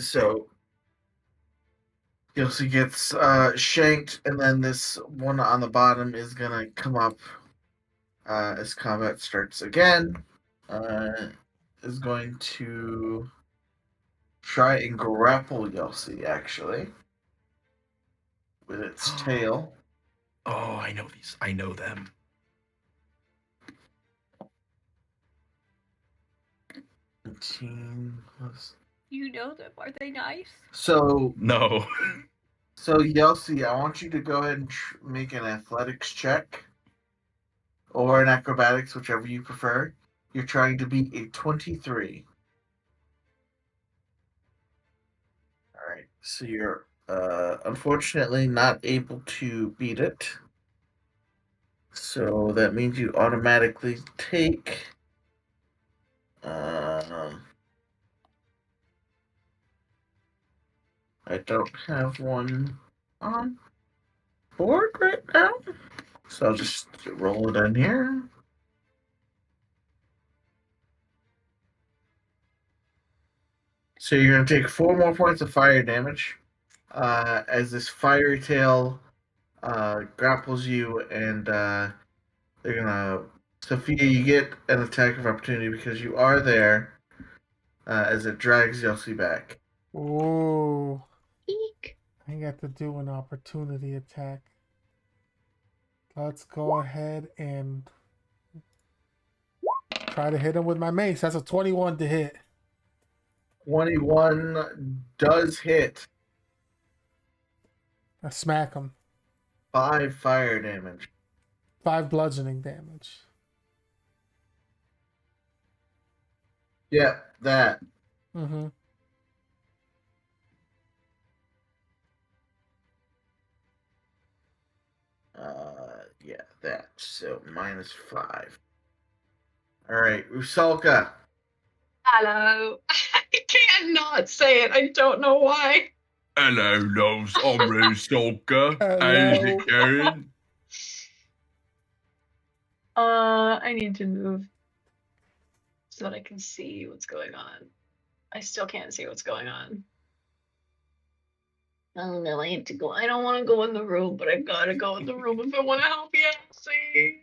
So Yossi gets shanked, and then this one on the bottom is gonna come up as combat starts again. Is going to try and grapple Yossi actually with its tail. Oh, I know these. I know them. You know them. Are they nice? So No. Yossi, I want you to go ahead and make an athletics check or an acrobatics, whichever you prefer. You're trying to beat a 23. All right, so you're unfortunately not able to beat it. So that means you automatically take. I don't have one on board right now, so I'll just roll it in here. So you're going to take 4 more points of fire damage as this fiery tail grapples you, and they're going to. Sophia, you get an attack of opportunity because you are there as it drags Yossi back. Ooh. Eek. I got to do an opportunity attack. Let's go ahead and try to hit him with my mace. That's a 21 to hit. 21 does hit. I smack him. 5 fire damage. 5 bludgeoning damage. Yeah, that. Mm-hmm. Yeah, that. So -5. All right, Rusalka. Hello. I can't not say it. I don't know why. Hello, Loves. I'm Rusalka. How's Hello. it going? I need to move so that I can see what's going on. I still can't see what's going on. Oh no, I have to go. I don't want to go in the room, but I gotta go in the room if I want to help Yancy.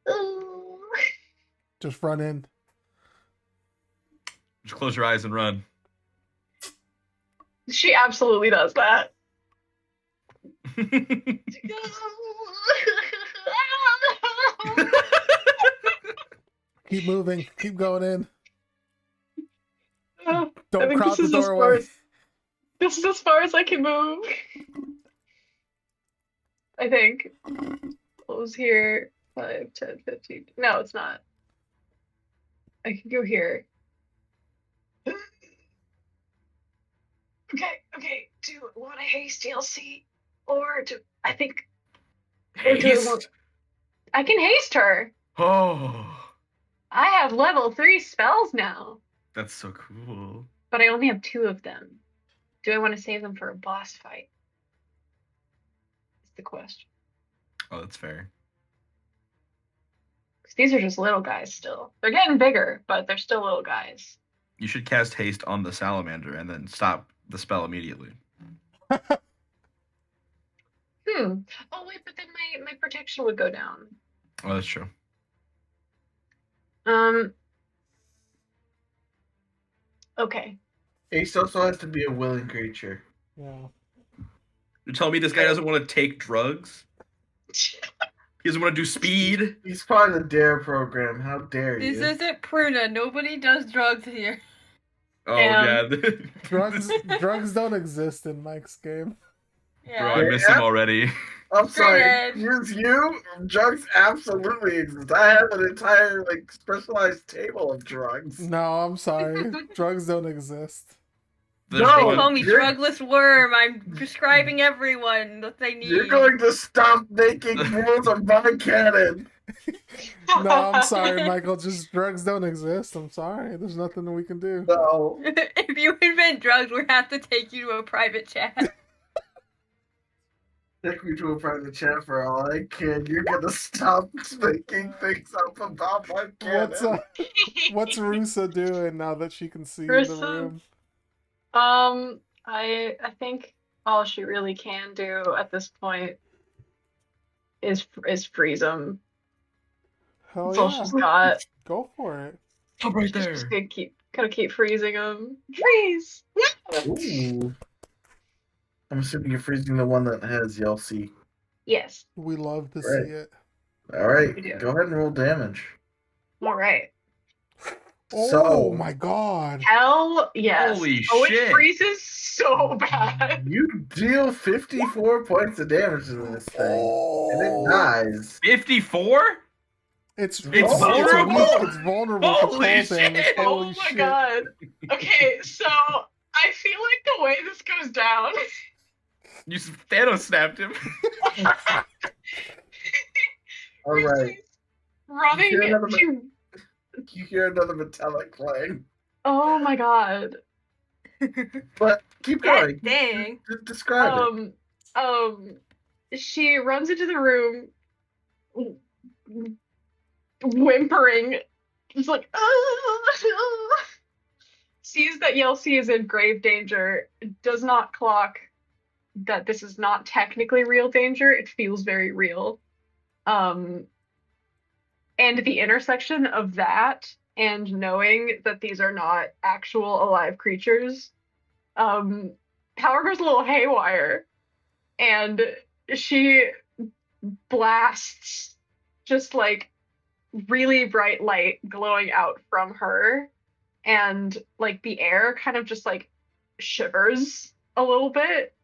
Oh. Just run in. Just close your eyes and run. She absolutely does that. Keep moving. Keep going in. I Don't think crowd this the is as far doorway. as this is as far as I can move. I think. Close here. 5, 10, 15. No, it's not. I can go here. Okay. Do I want to haste DLC? Or do I think or do I want Haste. I can haste her. Oh, I have level 3 spells now, that's so cool. but I only have 2 of them. Do I want to save them for a boss fight? Is the question. Oh, that's fair. 'Cause these are just little guys still. They're getting bigger, but they're still little guys. You should cast haste on the salamander and then stop the spell immediately. Oh wait, but then my protection would go down. Oh, that's true. Okay. Ace also has to be a willing creature. Yeah. You're telling me this guy doesn't want to take drugs? He doesn't want to do speed? He's part of the DARE program. How dare This you? isn't Pruna. Nobody does drugs here. Oh, Damn. yeah. Drugs don't exist in Mike's game. Yeah. Bro, I miss him already. I'm sorry. Granted. Use you? Drugs absolutely exist. I have an entire specialized table of drugs. No, I'm sorry. Drugs don't exist. There's No, They one- call me you're- drugless worm. I'm prescribing everyone what they need. You're going to stop making rules of my canon. No, I'm sorry, Michael. Just drugs don't exist. I'm sorry. There's nothing we can do. No. If you invent drugs, we have to take you to a private chat. Take me to a private chat for all I can. You're gonna stop making things up about my canon. What's Rusa doing now that she can see in Rusa? the room? I think all she really can do at this point is freeze him. Hell That's all yeah. she's got. Go for it. Stop right She's there. just gonna keep freezing him. Freeze! Ooh. I'm assuming you're freezing the one that has Yelsey. Yes. We love to Right. see it. Alright, We do. go ahead and roll damage. All right. Oh So- my god. Hell yes. Holy It shit. freezes so bad. You deal 54 points of damage to this thing, and it Oh, dies. 54? it's vulnerable? weak. It's vulnerable to Holy cold damage. shit. Holy Oh my shit. god. Okay, so I feel like the way this goes down. You Thanos snapped him. Alright, Running You hear another to. you hear another metallic clang. Oh my god. But keep God going. dang. Describe it. She runs into the room, whimpering, just like, sees that Yelsey is in grave danger, does not clock that this is not technically real danger. It feels very real. And the intersection of that and knowing that these are not actual alive creatures, power goes a little haywire, and she blasts just like really bright light glowing out from her, and like the air kind of just like shivers a little bit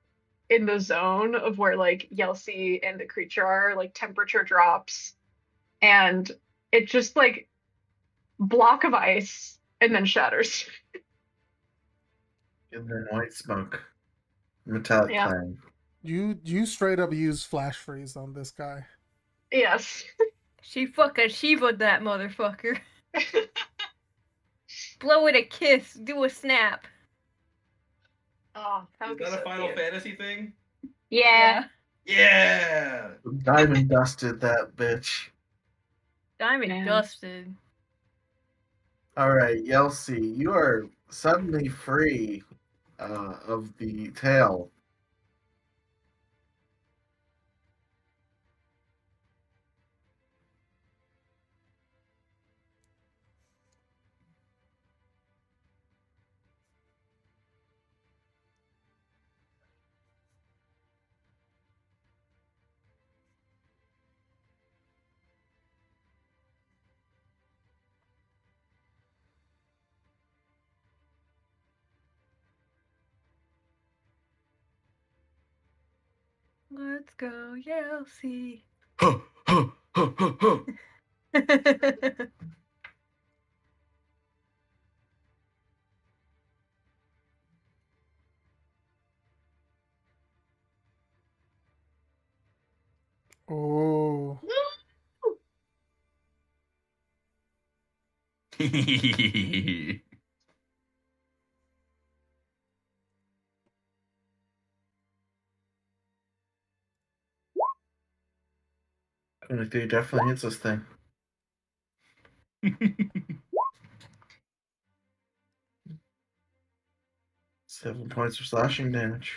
in the zone of where like Yelsey and the creature are, like temperature drops, and it just like block of ice and then shatters. And then white smoke. Metallic Yeah. clang. You straight up use flash freeze on this guy. Yes. She fucking Shiva that motherfucker. Blow it a kiss. Do a snap. Oh, that would be so cute. Fantasy thing? Yeah. Yeah. Diamond dusted that bitch. Diamond Man. dusted. Alright, Yelsey, you are suddenly free of the tail. Let's go, Yelsie. Huh, huh, huh, huh, huh. Oh, Three definitely hits this thing. 7 points of slashing damage.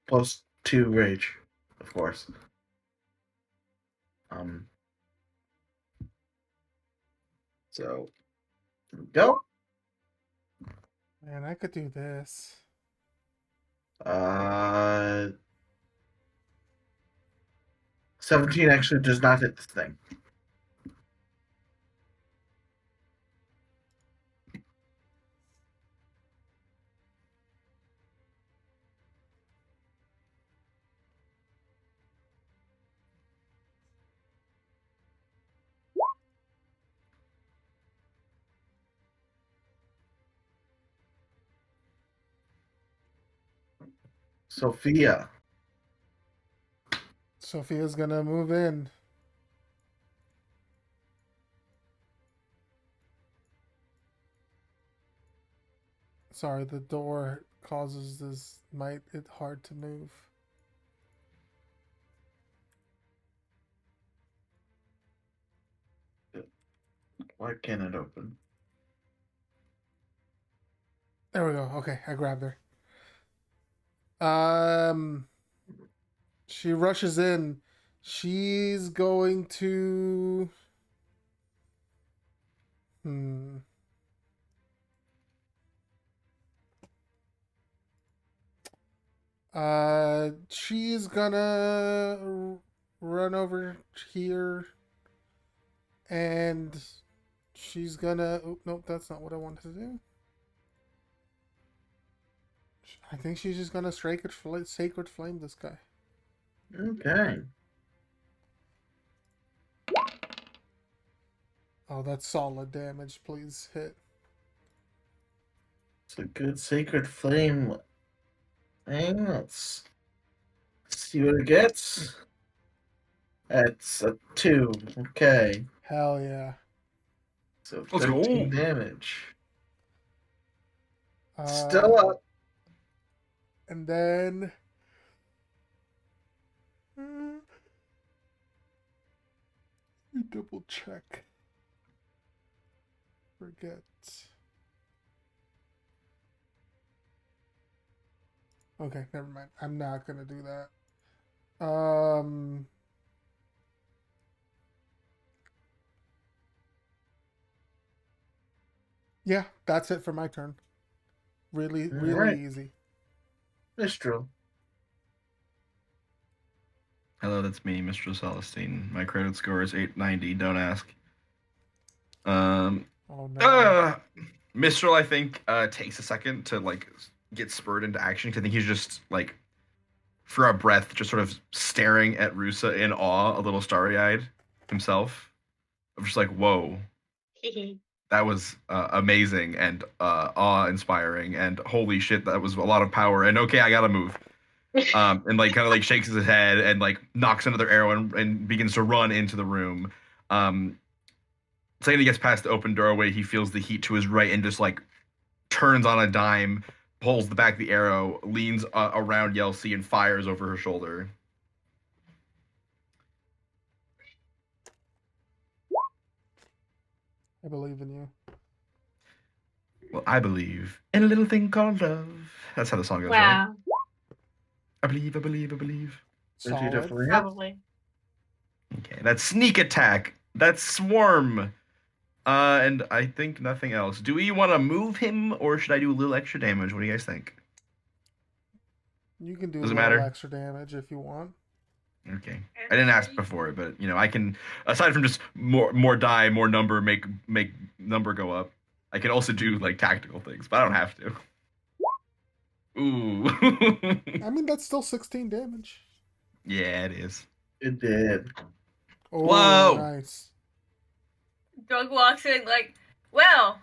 Plus 2 rage, of course. So here we go. man, I could do this. 17 actually does not hit this thing. Sophia. Sophia's gonna move in. Sorry, the door causes this it hard to move. Why can't it open? There we go. Okay, I grabbed her. She rushes in. She's going to. She's gonna run over here, and she's gonna. Oh, nope, that's not what I wanted to do. I think she's just gonna sacred flame this guy. Okay. Oh, that's solid damage. Please hit. It's a good sacred flame thing. Let's see what it gets. That's a 2. Okay. Hell yeah. So Let's go. 13 damage. Uh, Still up. And then. Let me double check. Forget. Okay, never mind. I'm not gonna do that. Yeah, that's it for my turn. Really, really Alright. easy. Mistral. Hello, that's me, Mr. Celestine. My credit score is 890. Don't ask. Oh no. Mistral, I think, takes a second to like get spurred into action. 'Cause I think he's just like, for a breath, just sort of staring at Rusa in awe, a little starry-eyed himself. I'm just like, whoa, that was amazing and awe-inspiring, and holy shit, that was a lot of power. And okay, I gotta move. And like kind of like shakes his head and like knocks another arrow and begins to run into the room. Second he gets past the open doorway, he feels the heat to his right and just like turns on a dime, pulls the back of the arrow, leans around Yelsie and fires over her shoulder. I believe in you. Well, I believe in a little thing called love. That's how the song goes, right? Wow, I believe, I believe, I believe. Did you Solid. definitely have? probably. Okay, that's sneak attack. That's swarm. And I think nothing else. Do we want to move him, or should I do a little extra damage? What do you guys think? You can do Does a it little matter? extra damage if you want. Okay. I didn't ask before, but I can, aside from just more die, more number, make number go up. I can also do like tactical things, but I don't have to. Ooh. I mean, that's still 16 damage. Yeah, it is. It did. Oh, Whoa! nice. Doug walks in like, well,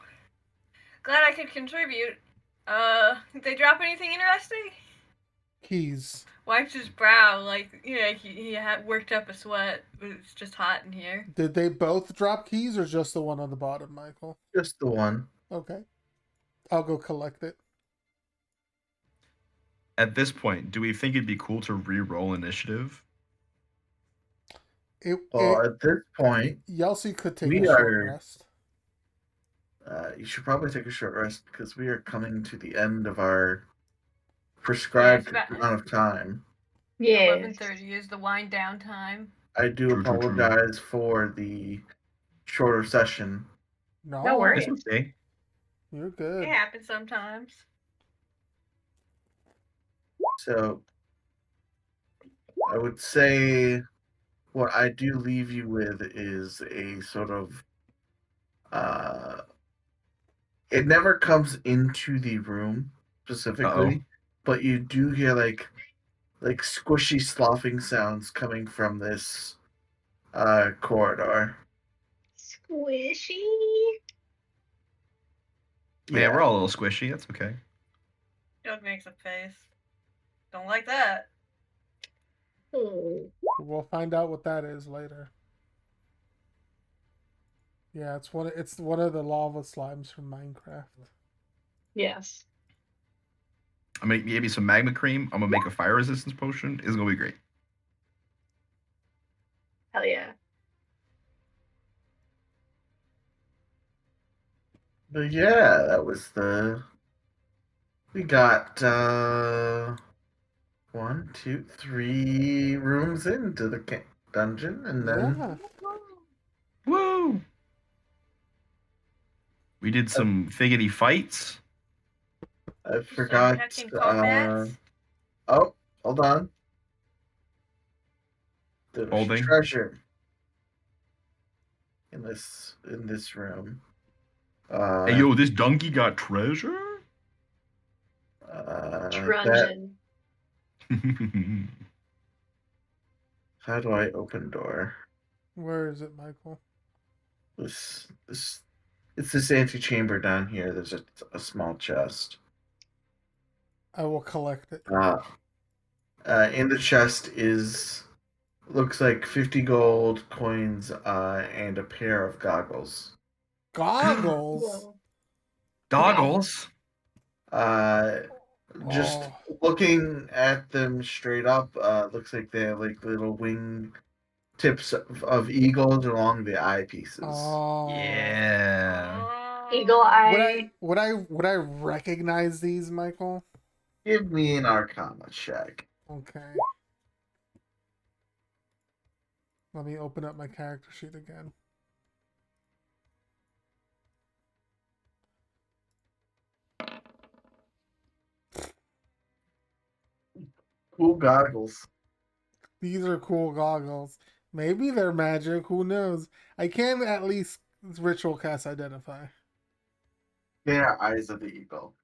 glad I could contribute. Did they drop anything interesting? Keys. Wipes his brow, like, he had worked up a sweat. It's just hot in here. Did they both drop keys or just the one on the bottom, Michael? Just the one. Okay. I'll go collect it. At this point, do we think it'd be cool to re-roll initiative? Well, at this point, Yelsey could take we a short are- rest. you should probably take a short rest because we are coming to the end of our prescribed Yeah, it's about- amount of time. Yeah. 11:30 is the wind down time. I do True. apologize for the shorter session. No worries. It's okay. You're good. It happens sometimes. So I would say what I do leave you with is a sort of it never comes into the room specifically, but you do hear like squishy sloughing sounds coming from this corridor. Squishy. Yeah, we're all a little squishy. That's okay. Doug makes a face. Don't like that. Hmm. We'll find out what that is later. Yeah, it's one of the lava slimes from Minecraft. Yes. I'm gonna give you some magma cream. I'm gonna make a fire resistance potion. It's gonna be great. Hell yeah. But yeah, that was we got 1, 2, 3 rooms into the dungeon, and then Yeah. Woo! We did some figgity fights. I forgot. Some combats. Oh, hold on. There's Holding. treasure in this room. Hey, yo, this donkey got treasure? Truncheon. How do I open door? Where is it, Michael? It's this antechamber down here. There's a small chest. I will collect it. In the chest looks like 50 gold coins and a pair of goggles. Goggles. Whoa. Doggles? Just Oh. looking at them straight up, looks like they have like little wing tips of eagles along the eyepieces. Oh. Yeah. Eagle eye. Would I recognize these, Michael? Give me an Arcana check. Okay. Let me open up my character sheet again. Cool goggles. These are cool goggles. Maybe they're magic. Who knows? I can at least ritual cast identify. They are eyes of the eagle.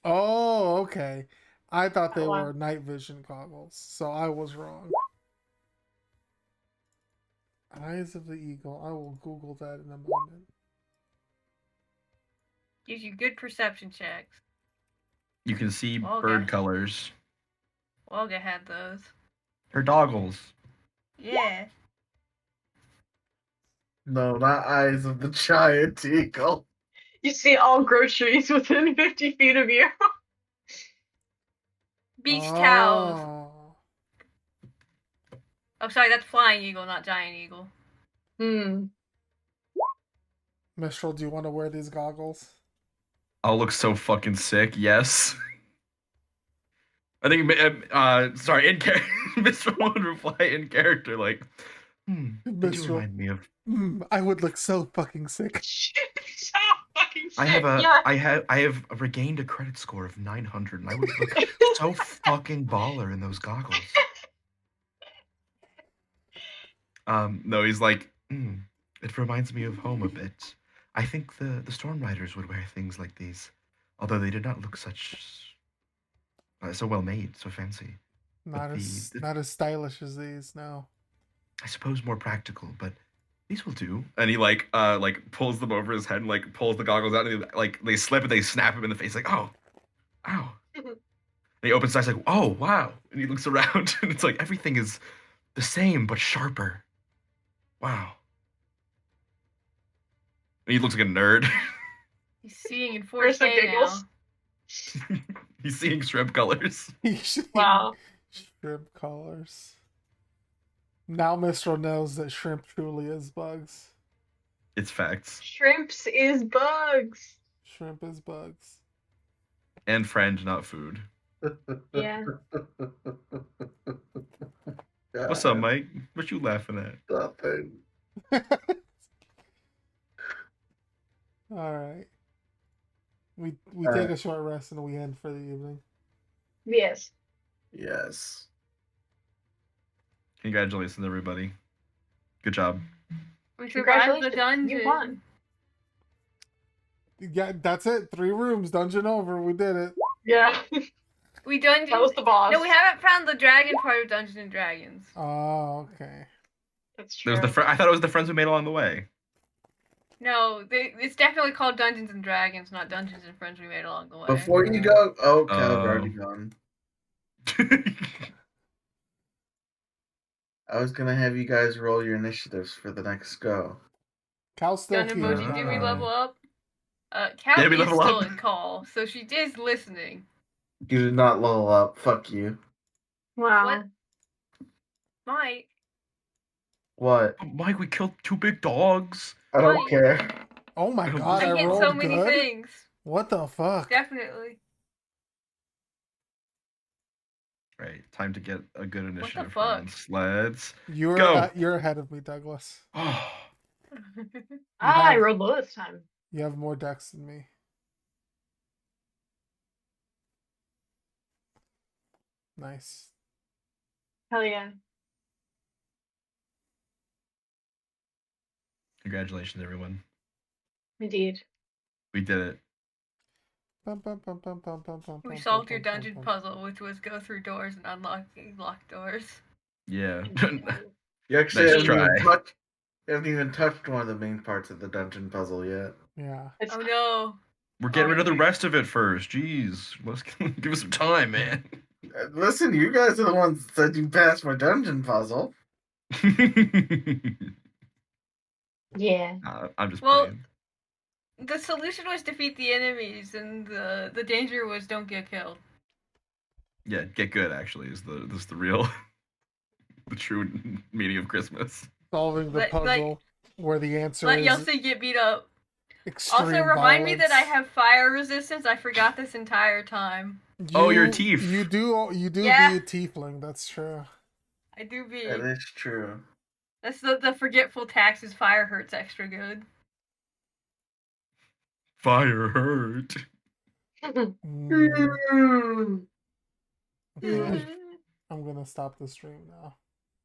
Oh, okay. I thought they Oh, wow. were night vision goggles, so I was wrong. Eyes of the eagle. I will Google that in a moment. Gives you good perception checks. You can see Okay. bird colors. Olga had those. Her doggles. Yeah. No, not eyes of the giant eagle. You see all groceries within 50 feet of you. Beach towels. Oh. Oh, sorry, that's flying eagle, not giant eagle. Hmm. Mistral, do you want to wear these goggles? I'll look so fucking sick. Yes. I think. Sorry. In character, Mr. One would reply in character like, They do Mr. remind me of. I would look so fucking sick. So fucking sick. I have a. Yeah. I have regained a credit score of 900, and I would look so fucking baller in those goggles. No, he's like, it reminds me of home a bit. I think the Storm Riders would wear things like these, although they did not look so well made, so fancy. Not But not as stylish as these, no. I suppose more practical, but these will do. And he like pulls them over his head and like pulls the goggles out, and they slip and they snap him in the face like, oh, ow. And he opens his eyes like, oh wow, and he looks around and it's like everything is the same but sharper. Wow. And he looks like a nerd. He's seeing in Where's the 4K giggles? now. He's seeing shrimp colors. Wow. Shrimp colors. Now Mr. knows that shrimp truly is bugs. It's facts. Shrimps is bugs. Shrimp is bugs. And friend, not food. Yeah. What's up, Mike? What you laughing at? Nothing. All right. We All take right. a short rest and we end for the evening. Yes. Yes. Congratulations, everybody. Good job. We survived the Congratulations. dungeon. You won. Yeah, that's it. 3 rooms, dungeon over. We did it. Yeah. We dungeon. That was the boss. No, we haven't found the dragon part of Dungeons and Dragons. Oh, okay. That's true. There's I thought it was the friends we made along the way. No, it's definitely called Dungeons and Dragons, not Dungeons and Friends we made along the way. Before you go, Cal's already gone. I was gonna have you guys roll your initiatives for the next go. Cal's still Gun here. emoji, did we Ah. level up? Cal Did we is level still up? in call, so she is listening. You did not level up. Fuck you. Wow. What? Mike. What? Mike, we killed 2 big dogs. I don't Why? care. Oh my I god, I I hit rolled so many good. things. What the fuck? Definitely. Right, time to get a good initiative. fuck? Friends. Let's You're go. you're ahead of me, Douglas. Oh, I rolled low this time. You have more decks than me. Nice. Hell yeah. congratulations, everyone. Indeed. We did it. We solved your dungeon puzzle, which was go through doors and unlock locked doors. Yeah. You actually Nice haven't even, try. you haven't even touched one of the main parts of the dungeon puzzle yet. Yeah. It's Oh no. We're getting rid of the rest of it first. Jeez. Let's give us some time, man. Listen, you guys are the ones that said you passed my dungeon puzzle. yeah. I'm just Well, playing. the solution was defeat the enemies, and the danger was don't get killed. Yeah, get good actually is the real the true meaning of Christmas. Solving the puzzle where the answer Let is Yelsey get beat up. extreme Also, remind me that I violence. have fire resistance. I forgot this entire time. Oh, you're a tief. You do Yeah. be a tiefling, that's true. I do be. That is true. That's the forgetful taxes. Fire hurts extra good. Fire hurt. Mm. Okay, I'm gonna stop the stream now.